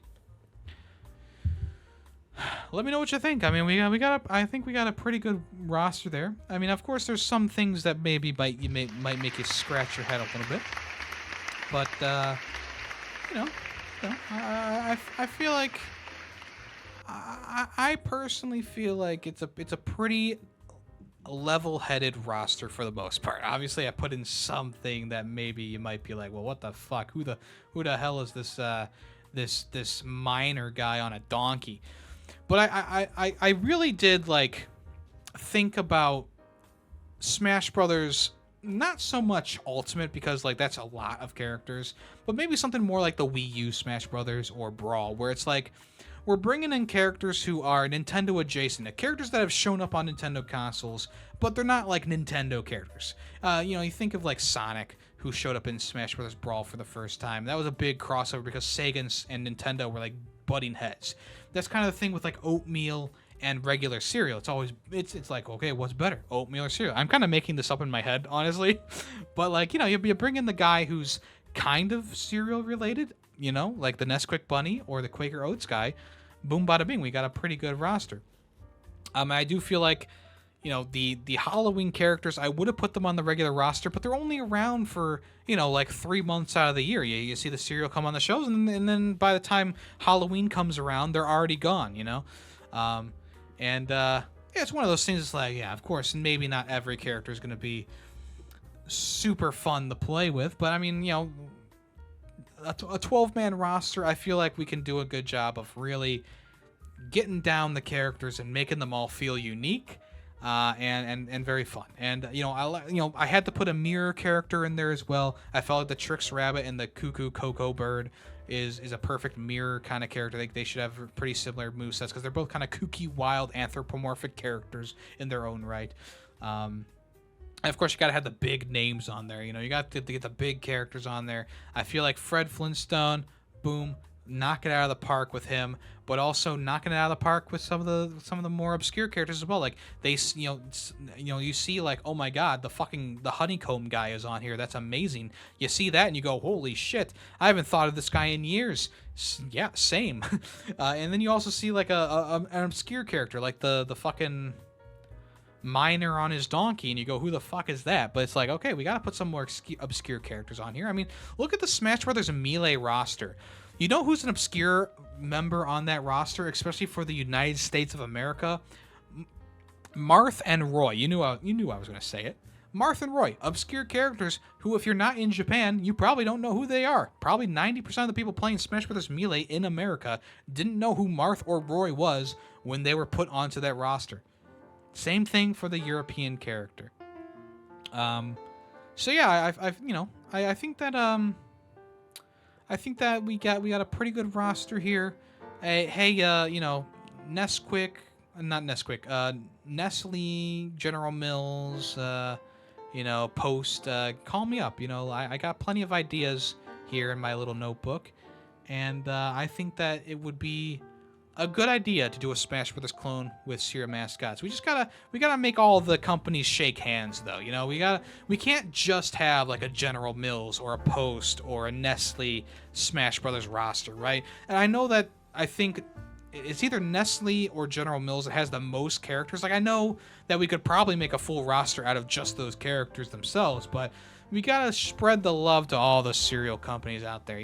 Let me know what you think. I mean, I think we got a pretty good roster there. I mean, of course, there's some things that maybe might make you scratch your head a little bit. But I feel like I personally feel like it's a pretty level-headed roster for the most part. Obviously, I put in something that maybe you might be like, well, what the fuck? Who the hell is this miner guy on a donkey? But I really did like think about Smash Brothers, not so much Ultimate because like that's a lot of characters, but maybe something more like the Wii U Smash Brothers or Brawl, where it's like we're bringing in characters who are Nintendo adjacent, characters that have shown up on Nintendo consoles, but they're not like Nintendo characters. You think of like Sonic, who showed up in Smash Bros. Brawl for the first time. That was a big crossover because Sega and Nintendo were like butting heads. That's kind of the thing with like oatmeal and regular cereal. It's like, okay, what's better, oatmeal or cereal? I'm kind of making this up in my head, honestly. But like, you bring in the guy who's kind of cereal related, like the Nesquik Bunny or the Quaker Oats guy. Boom, bada bing, we got a pretty good roster. I do feel like, the Halloween characters, I would have put them on the regular roster, but they're only around for, like 3 months out of the year. You see the cereal come on the shows, and then by the time Halloween comes around, they're already gone, it's one of those things. It's like, yeah, of course, maybe not every character is going to be super fun to play with, but I mean, a 12-man roster, I feel like we can do a good job of really getting down the characters and making them all feel unique and very fun. And I had to put a mirror character in there as well. I felt like the Trix Rabbit and the Cuckoo Cocoa Bird is a perfect mirror kind of character. They should have pretty similar movesets because they're both kind of kooky, wild, anthropomorphic characters in their own right. And of course, you got to have the big names on there. You got to get the big characters on there. I feel like Fred Flintstone, boom, knock it out of the park with him, but also knocking it out of the park with some of the more obscure characters as well. Like they, you see like, oh my god, the honeycomb guy is on here. That's amazing. You see that and you go, holy shit, I haven't thought of this guy in years. Yeah, same. And then you also see like an obscure character like the fucking miner on his donkey, and you go, who the fuck is that? But it's like, okay, we gotta put some more obscure characters on here. I mean, look at the Smash Brothers Melee roster. You know who's an obscure member on that roster, especially for the United States of America? Marth and Roy. You knew I was gonna say it. Marth and Roy, obscure characters who, if you're not in Japan, you probably don't know who they are. Probably 90% of the people playing Smash Brothers Melee in America didn't know who Marth or Roy was when they were put onto that roster. Same thing for the European character. So yeah, I think that I think that we got a pretty good roster here. Hey, Nesquik, not Nesquik, Nestle, General Mills, Post, call me up. I got plenty of ideas here in my little notebook, and I think that it would be a good idea to do a Smash Brothers clone with cereal mascots. We gotta make all the companies shake hands though. We can't just have like a General Mills or a Post or a Nestle Smash Brothers roster, right? And I think it's either Nestle or General Mills that has the most characters. Like I know that we could probably make a full roster out of just those characters themselves, but we gotta spread the love to all the cereal companies out there,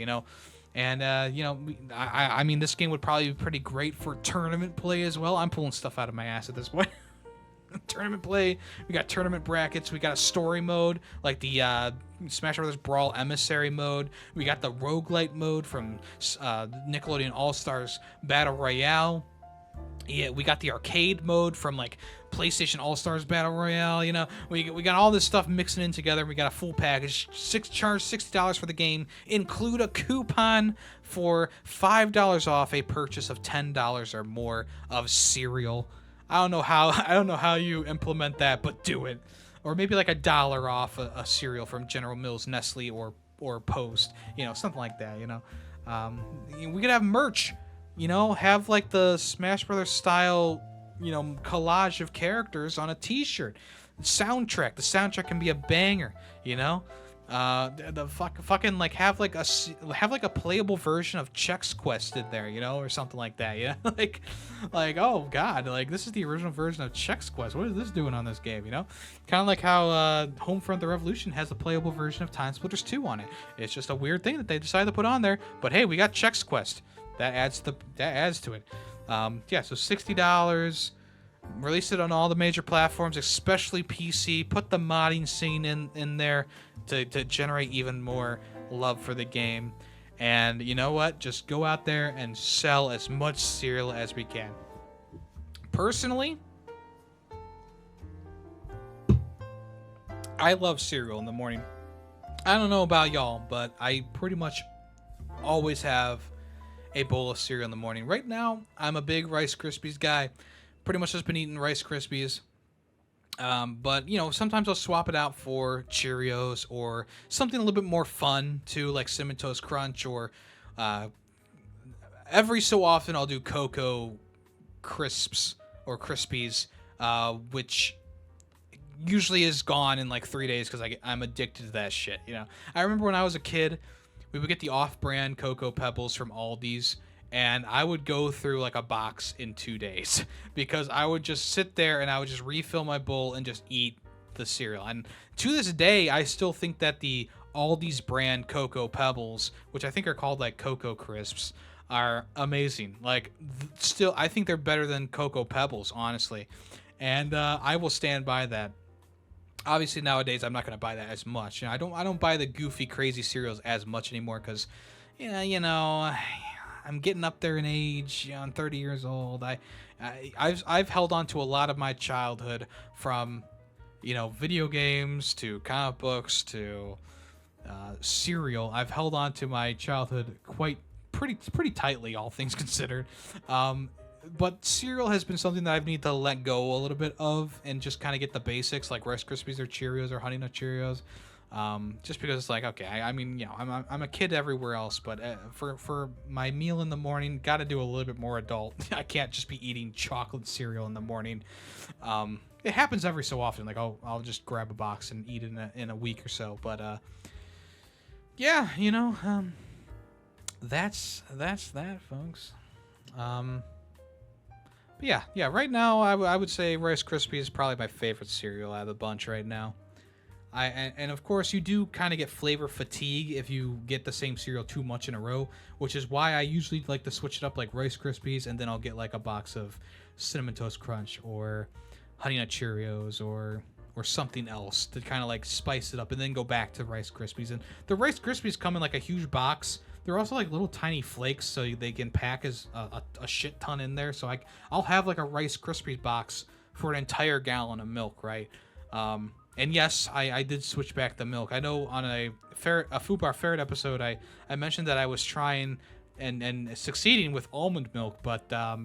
And I mean, this game would probably be pretty great for tournament play as well. I'm pulling stuff out of my ass at this point. Tournament play. We got tournament brackets. We got a story mode like the Smash Brothers Brawl Emissary mode. We got the roguelite mode from Nickelodeon All Stars Battle Royale. Yeah, we got the arcade mode from like PlayStation All Stars Battle Royale. We got all this stuff mixing in together. We got a full package. Charge $60 for the game. Include a coupon for $5 off a purchase of $10 or more of cereal. I don't know how you implement that, but do it. Or maybe like $1 off a cereal from General Mills, Nestle, or Post. Something like that. We could have merch. Have like the Smash Brothers style, collage of characters on a T-shirt. The soundtrack can be a banger. Fucking like have like a playable version of Chex Quest in there, or something like that. like oh god, like this is the original version of Chex Quest. What is this doing on this game? Kind of like how Homefront: The Revolution has a playable version of Time Splitters 2 on it. It's just a weird thing that they decided to put on there. But hey, we got Chex Quest. That adds to it. So $60. Release it on all the major platforms, especially PC. Put the modding scene in there to generate even more love for the game. And you know what? Just go out there and sell as much cereal as we can. Personally, I love cereal in the morning. I don't know about y'all, but I pretty much always have a bowl of cereal in the morning. Right now, I'm a big Rice Krispies guy. Pretty much just been eating Rice Krispies. But, sometimes I'll swap it out for Cheerios or something a little bit more fun, too, like Cinnamon Toast Crunch, or every so often I'll do Cocoa Crisps or Krispies, which usually is gone in like 3 days because I'm addicted to that shit, I remember when I was a kid, we would get the off-brand Cocoa Pebbles from Aldi's, and I would go through like a box in 2 days because I would just sit there and I would just refill my bowl and just eat the cereal. And to this day, I still think that the Aldi's brand Cocoa Pebbles, which I think are called like Cocoa Crisps, are amazing. Like, still, I think they're better than Cocoa Pebbles, honestly. And I will stand by that. Obviously, nowadays, I'm not going to buy that as much. I don't buy the goofy, crazy cereals as much anymore because, I'm getting up there in age. I'm 30 years old. I've held on to a lot of my childhood from, video games to comic books to cereal. I've held on to my childhood pretty tightly, all things considered. But cereal has been something that I've needed to let go a little bit of and just kind of get the basics like Rice Krispies or Cheerios or Honey Nut Cheerios. Just because it's like, okay, I mean, I'm a kid everywhere else, but for my meal in the morning, got to do a little bit more adult. I can't just be eating chocolate cereal in the morning. It happens every so often. Like I'll just grab a box and eat it in a week or so. But yeah, that's that, folks. But yeah. Right now, I would say Rice Krispies is probably my favorite cereal out of the bunch right now. And of course, you do kind of get flavor fatigue if you get the same cereal too much in a row, which is why I usually like to switch it up, like Rice Krispies, and then I'll get like a box of Cinnamon Toast Crunch or Honey Nut Cheerios or something else to kind of like spice it up, and then go back to Rice Krispies. And the Rice Krispies come in like a huge box. They're also like little tiny flakes, so they can pack as a shit ton in there. So I'll have like a Rice Krispies box for an entire gallon of milk, right? And yes, I did switch back the milk. I know on a Food Bar Ferret episode, I mentioned that I was trying and succeeding with almond milk, but that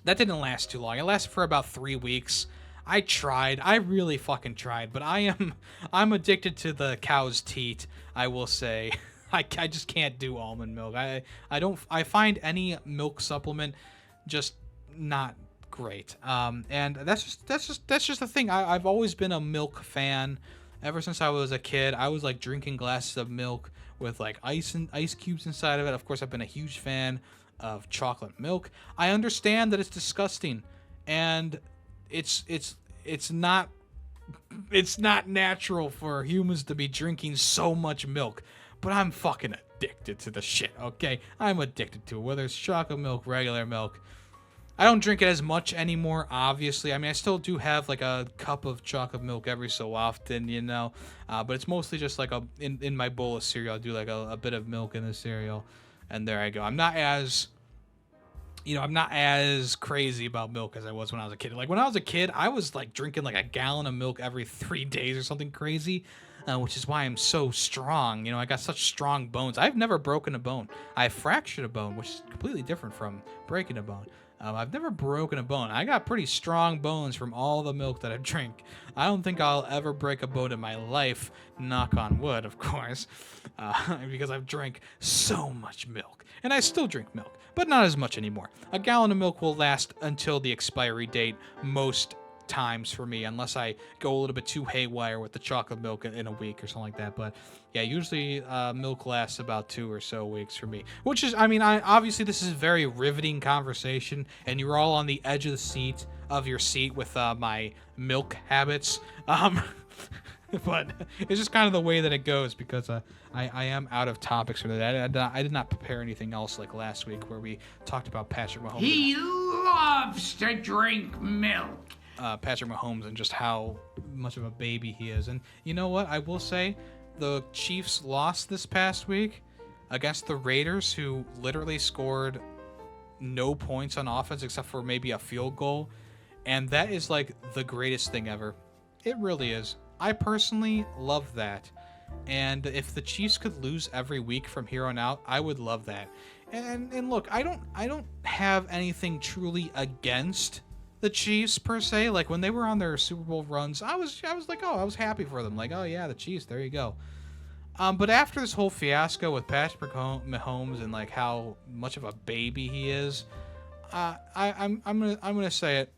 didn't last too long. It lasted for about 3 weeks. I tried. I really fucking tried, but I'm addicted to the cow's teat, I will say. I just can't do almond milk. I find any milk supplement just not great. And that's just the thing. I've always been a milk fan ever since I was a kid. I was like drinking glasses of milk with like ice cubes inside of it. Of course, I've been a huge fan of chocolate milk. I understand that it's disgusting, and it's not natural for humans to be drinking so much milk. But I'm fucking addicted to the shit, okay? I'm addicted to it, whether it's chocolate milk, regular milk. I don't drink it as much anymore, obviously. I mean, I still do have like a cup of chocolate milk every so often, you know. But it's mostly just like in my bowl of cereal, I do like a bit of milk in the cereal. And there I go. I'm not as crazy about milk as I was when I was a kid. Like when I was a kid, I was like drinking like a gallon of milk every 3 days or something crazy. Which is why I'm so strong. You know, I got such strong bones. I've never broken a bone. I've fractured a bone, which is completely different from breaking a bone. I've never broken a bone. I got pretty strong bones from all the milk that I drink. I don't think I'll ever break a bone in my life, knock on wood, of course, because I've drank so much milk. And I still drink milk, but not as much anymore. A gallon of milk will last until the expiry date most times for me, unless I go a little bit too haywire with the chocolate milk in a week or something like that. But yeah, usually milk lasts about 2 or so weeks for me, which is, I mean, obviously this is a very riveting conversation, and you're all on the edge of your seat with my milk habits. But it's just kind of the way that it goes, because I am out of topics for that. I did not prepare anything else like last week where we talked about Patrick Mahomes. He loves to drink milk. Patrick Mahomes and just how much of a baby he is. And you know what? I will say the Chiefs lost this past week against the Raiders, who literally scored no points on offense except for maybe a field goal. And that is like the greatest thing ever. It really is. I personally love that. And if the Chiefs could lose every week from here on out, I would love that. And look, I don't have anything truly against the Chiefs per se. Like when they were on their Super Bowl runs, I was like, oh, I was happy for them. Like, oh yeah, the Chiefs, there you go. But after this whole fiasco with Patrick Mahomes and like how much of a baby he is, I'm gonna say it.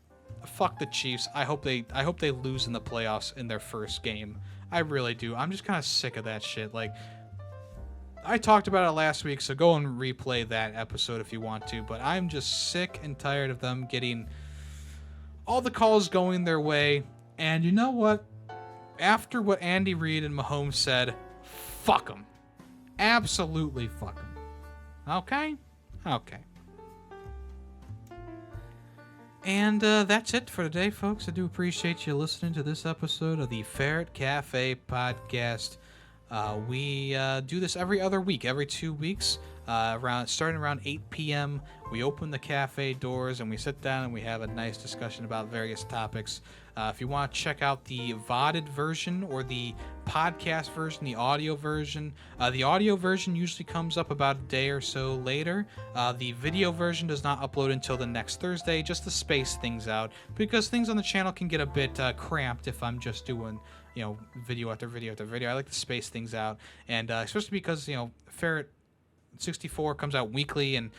Fuck the Chiefs. I hope they lose in the playoffs in their first game. I really do. I'm just kind of sick of that shit. Like, I talked about it last week, so go and replay that episode if you want to. But I'm just sick and tired of them getting all the calls going their way. And you know what? After what Andy Reid and Mahomes said, fuck them. Absolutely fuck them. Okay? Okay. And that's it for today, folks. I do appreciate you listening to this episode of the Ferret Cafe podcast. We do this every other week, every 2 weeks, starting around 8 p.m. We open the cafe doors and we sit down and we have a nice discussion about various topics. If you want to check out the VODed version or the podcast version, the audio version usually comes up about a day or so later. The video version does not upload until the next Thursday, just to space things out, because things on the channel can get a bit cramped if I'm just doing, video after video after video. I like to space things out, and especially because, Ferret 64 comes out weekly, and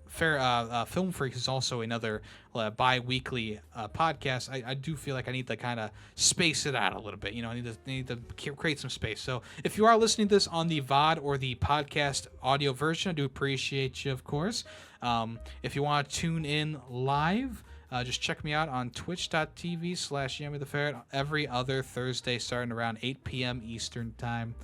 Film Freaks is also another bi-weekly podcast. I do feel like I need to kind of space it out a little bit. I need to create some space. So if you are listening to this on the VOD or the podcast audio version, I do appreciate you, of course. If you want to tune in live, just check me out on twitch.tv/Yemmy the Ferret every other Thursday starting around 8 p.m. Eastern Time.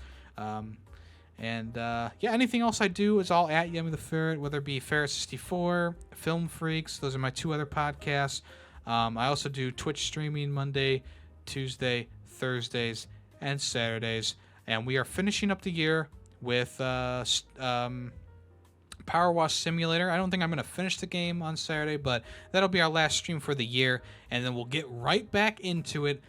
Anything else I do is all at Yemmy the Ferret, whether it be Ferret64, Film Freaks. Those are my 2 other podcasts. I also do Twitch streaming Monday, Tuesday, Thursdays, and Saturdays. And we are finishing up the year with Power Wash Simulator. I don't think I'm going to finish the game on Saturday, but that'll be our last stream for the year. And then we'll get right back into it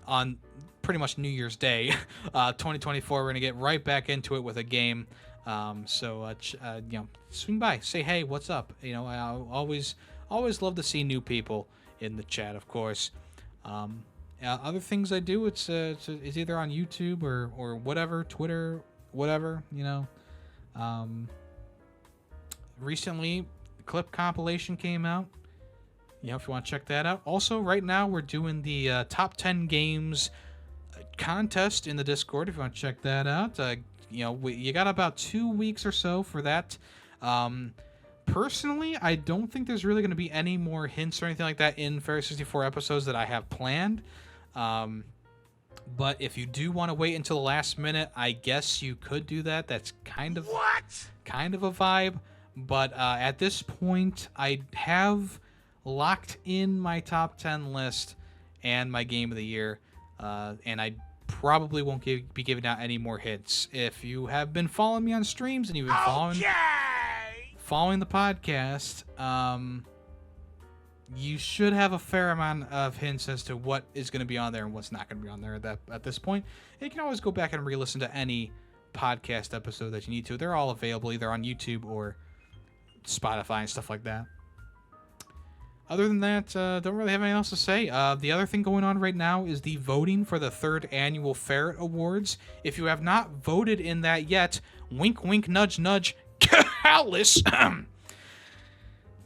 on pretty much New Year's Day, 2024. We're gonna get right back into it with a game. Swing by, say hey, what's up? I always love to see new people in the chat, of course. Other things I do, it's either on YouTube or whatever, Twitter, whatever. Recently, the clip compilation came out. If you want to check that out. Also, right now we're doing the top 10 games contest in the Discord. If you want to check that out, you got about 2 weeks or so for that. Personally, I don't think there's really going to be any more hints or anything like that in Ferret 64 episodes that I have planned. But if you do want to wait until the last minute, I guess you could do that. That's kind of a vibe. But at this point, I have locked in my top 10 list and my game of the year, and I probably won't be giving out any more hints. If you have been following me on streams and you've been following the podcast, you should have a fair amount of hints as to what is going to be on there and what's not going to be on there at this point. And you can always go back and re-listen to any podcast episode that you need to. They're all available either on YouTube or Spotify and stuff like that. Other than that, don't really have anything else to say. The other thing going on right now is the voting for the 3rd Annual Ferret Awards. If you have not voted in that yet, wink, wink, nudge, nudge, Alice,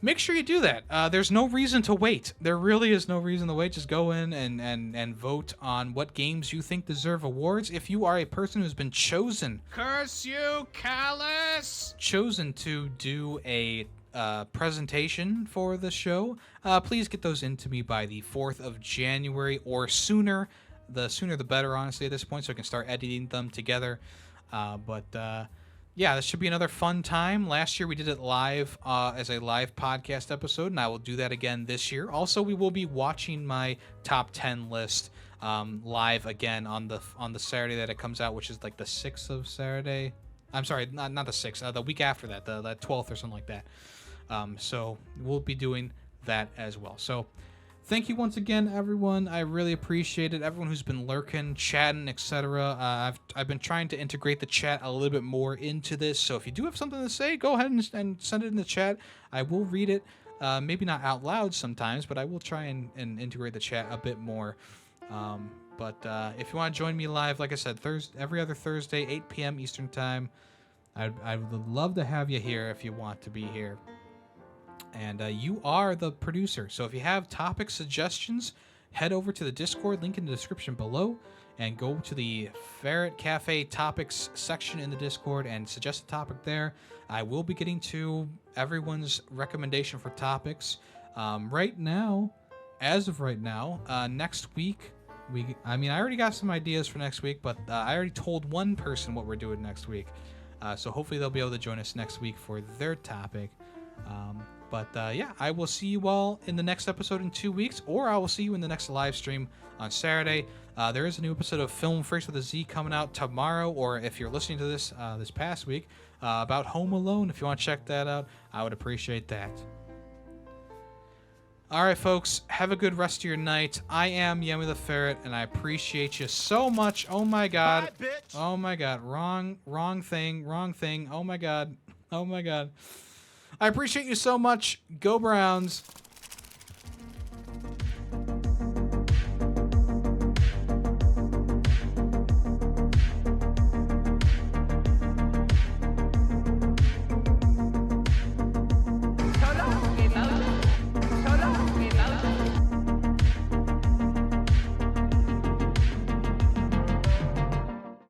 make sure you do that. There's no reason to wait. There really is no reason to wait. Just go in and vote on what games you think deserve awards. If you are a person who's been chosen... Curse you, Callus! ...chosen to do a presentation for the show, please get those into me by the 4th of January or sooner. The sooner the better, honestly, at this point, so I can start editing them together. Yeah, this should be another fun time. Last year we did it live as a live podcast episode, and I will do that again this year. Also, we will be watching my top 10 list live again on the Saturday that it comes out, which is like the 6th of Saturday. I'm sorry, not the 6th, the week after that, the 12th or something like that. So we'll be doing that as well. So thank you once again, everyone. I really appreciate it. Everyone who's been lurking, chatting, etc. I've been trying to integrate the chat a little bit more into this. So if you do have something to say, go ahead and send it in the chat. I will read it. Maybe not out loud sometimes, but I will try and integrate the chat a bit more. But if you want to join me live, like I said, every other Thursday, 8 p.m. Eastern Time, I would love to have you here if you want to be here. And you are the producer. So if you have topic suggestions, head over to the Discord, link in the description below, and go to the Ferret Cafe topics section in the Discord and suggest a topic there. I will be getting to everyone's recommendation for topics. Right now, as of right now, next week, I already got some ideas for next week, but I already told one person what we're doing next week. So hopefully they'll be able to join us next week for their topic. Yeah, I will see you all in the next episode in 2 weeks, or I will see you in the next live stream on Saturday. There is a new episode of Film Freaks with a Z coming out tomorrow, or if you're listening to this this past week, about Home Alone. If you want to check that out, I would appreciate that. All right, folks, have a good rest of your night. I am Yemmy the Ferret, and I appreciate you so much. Oh my God. Bye, bitch. Oh my God. Wrong thing. Oh my God. I appreciate you so much. Go Browns.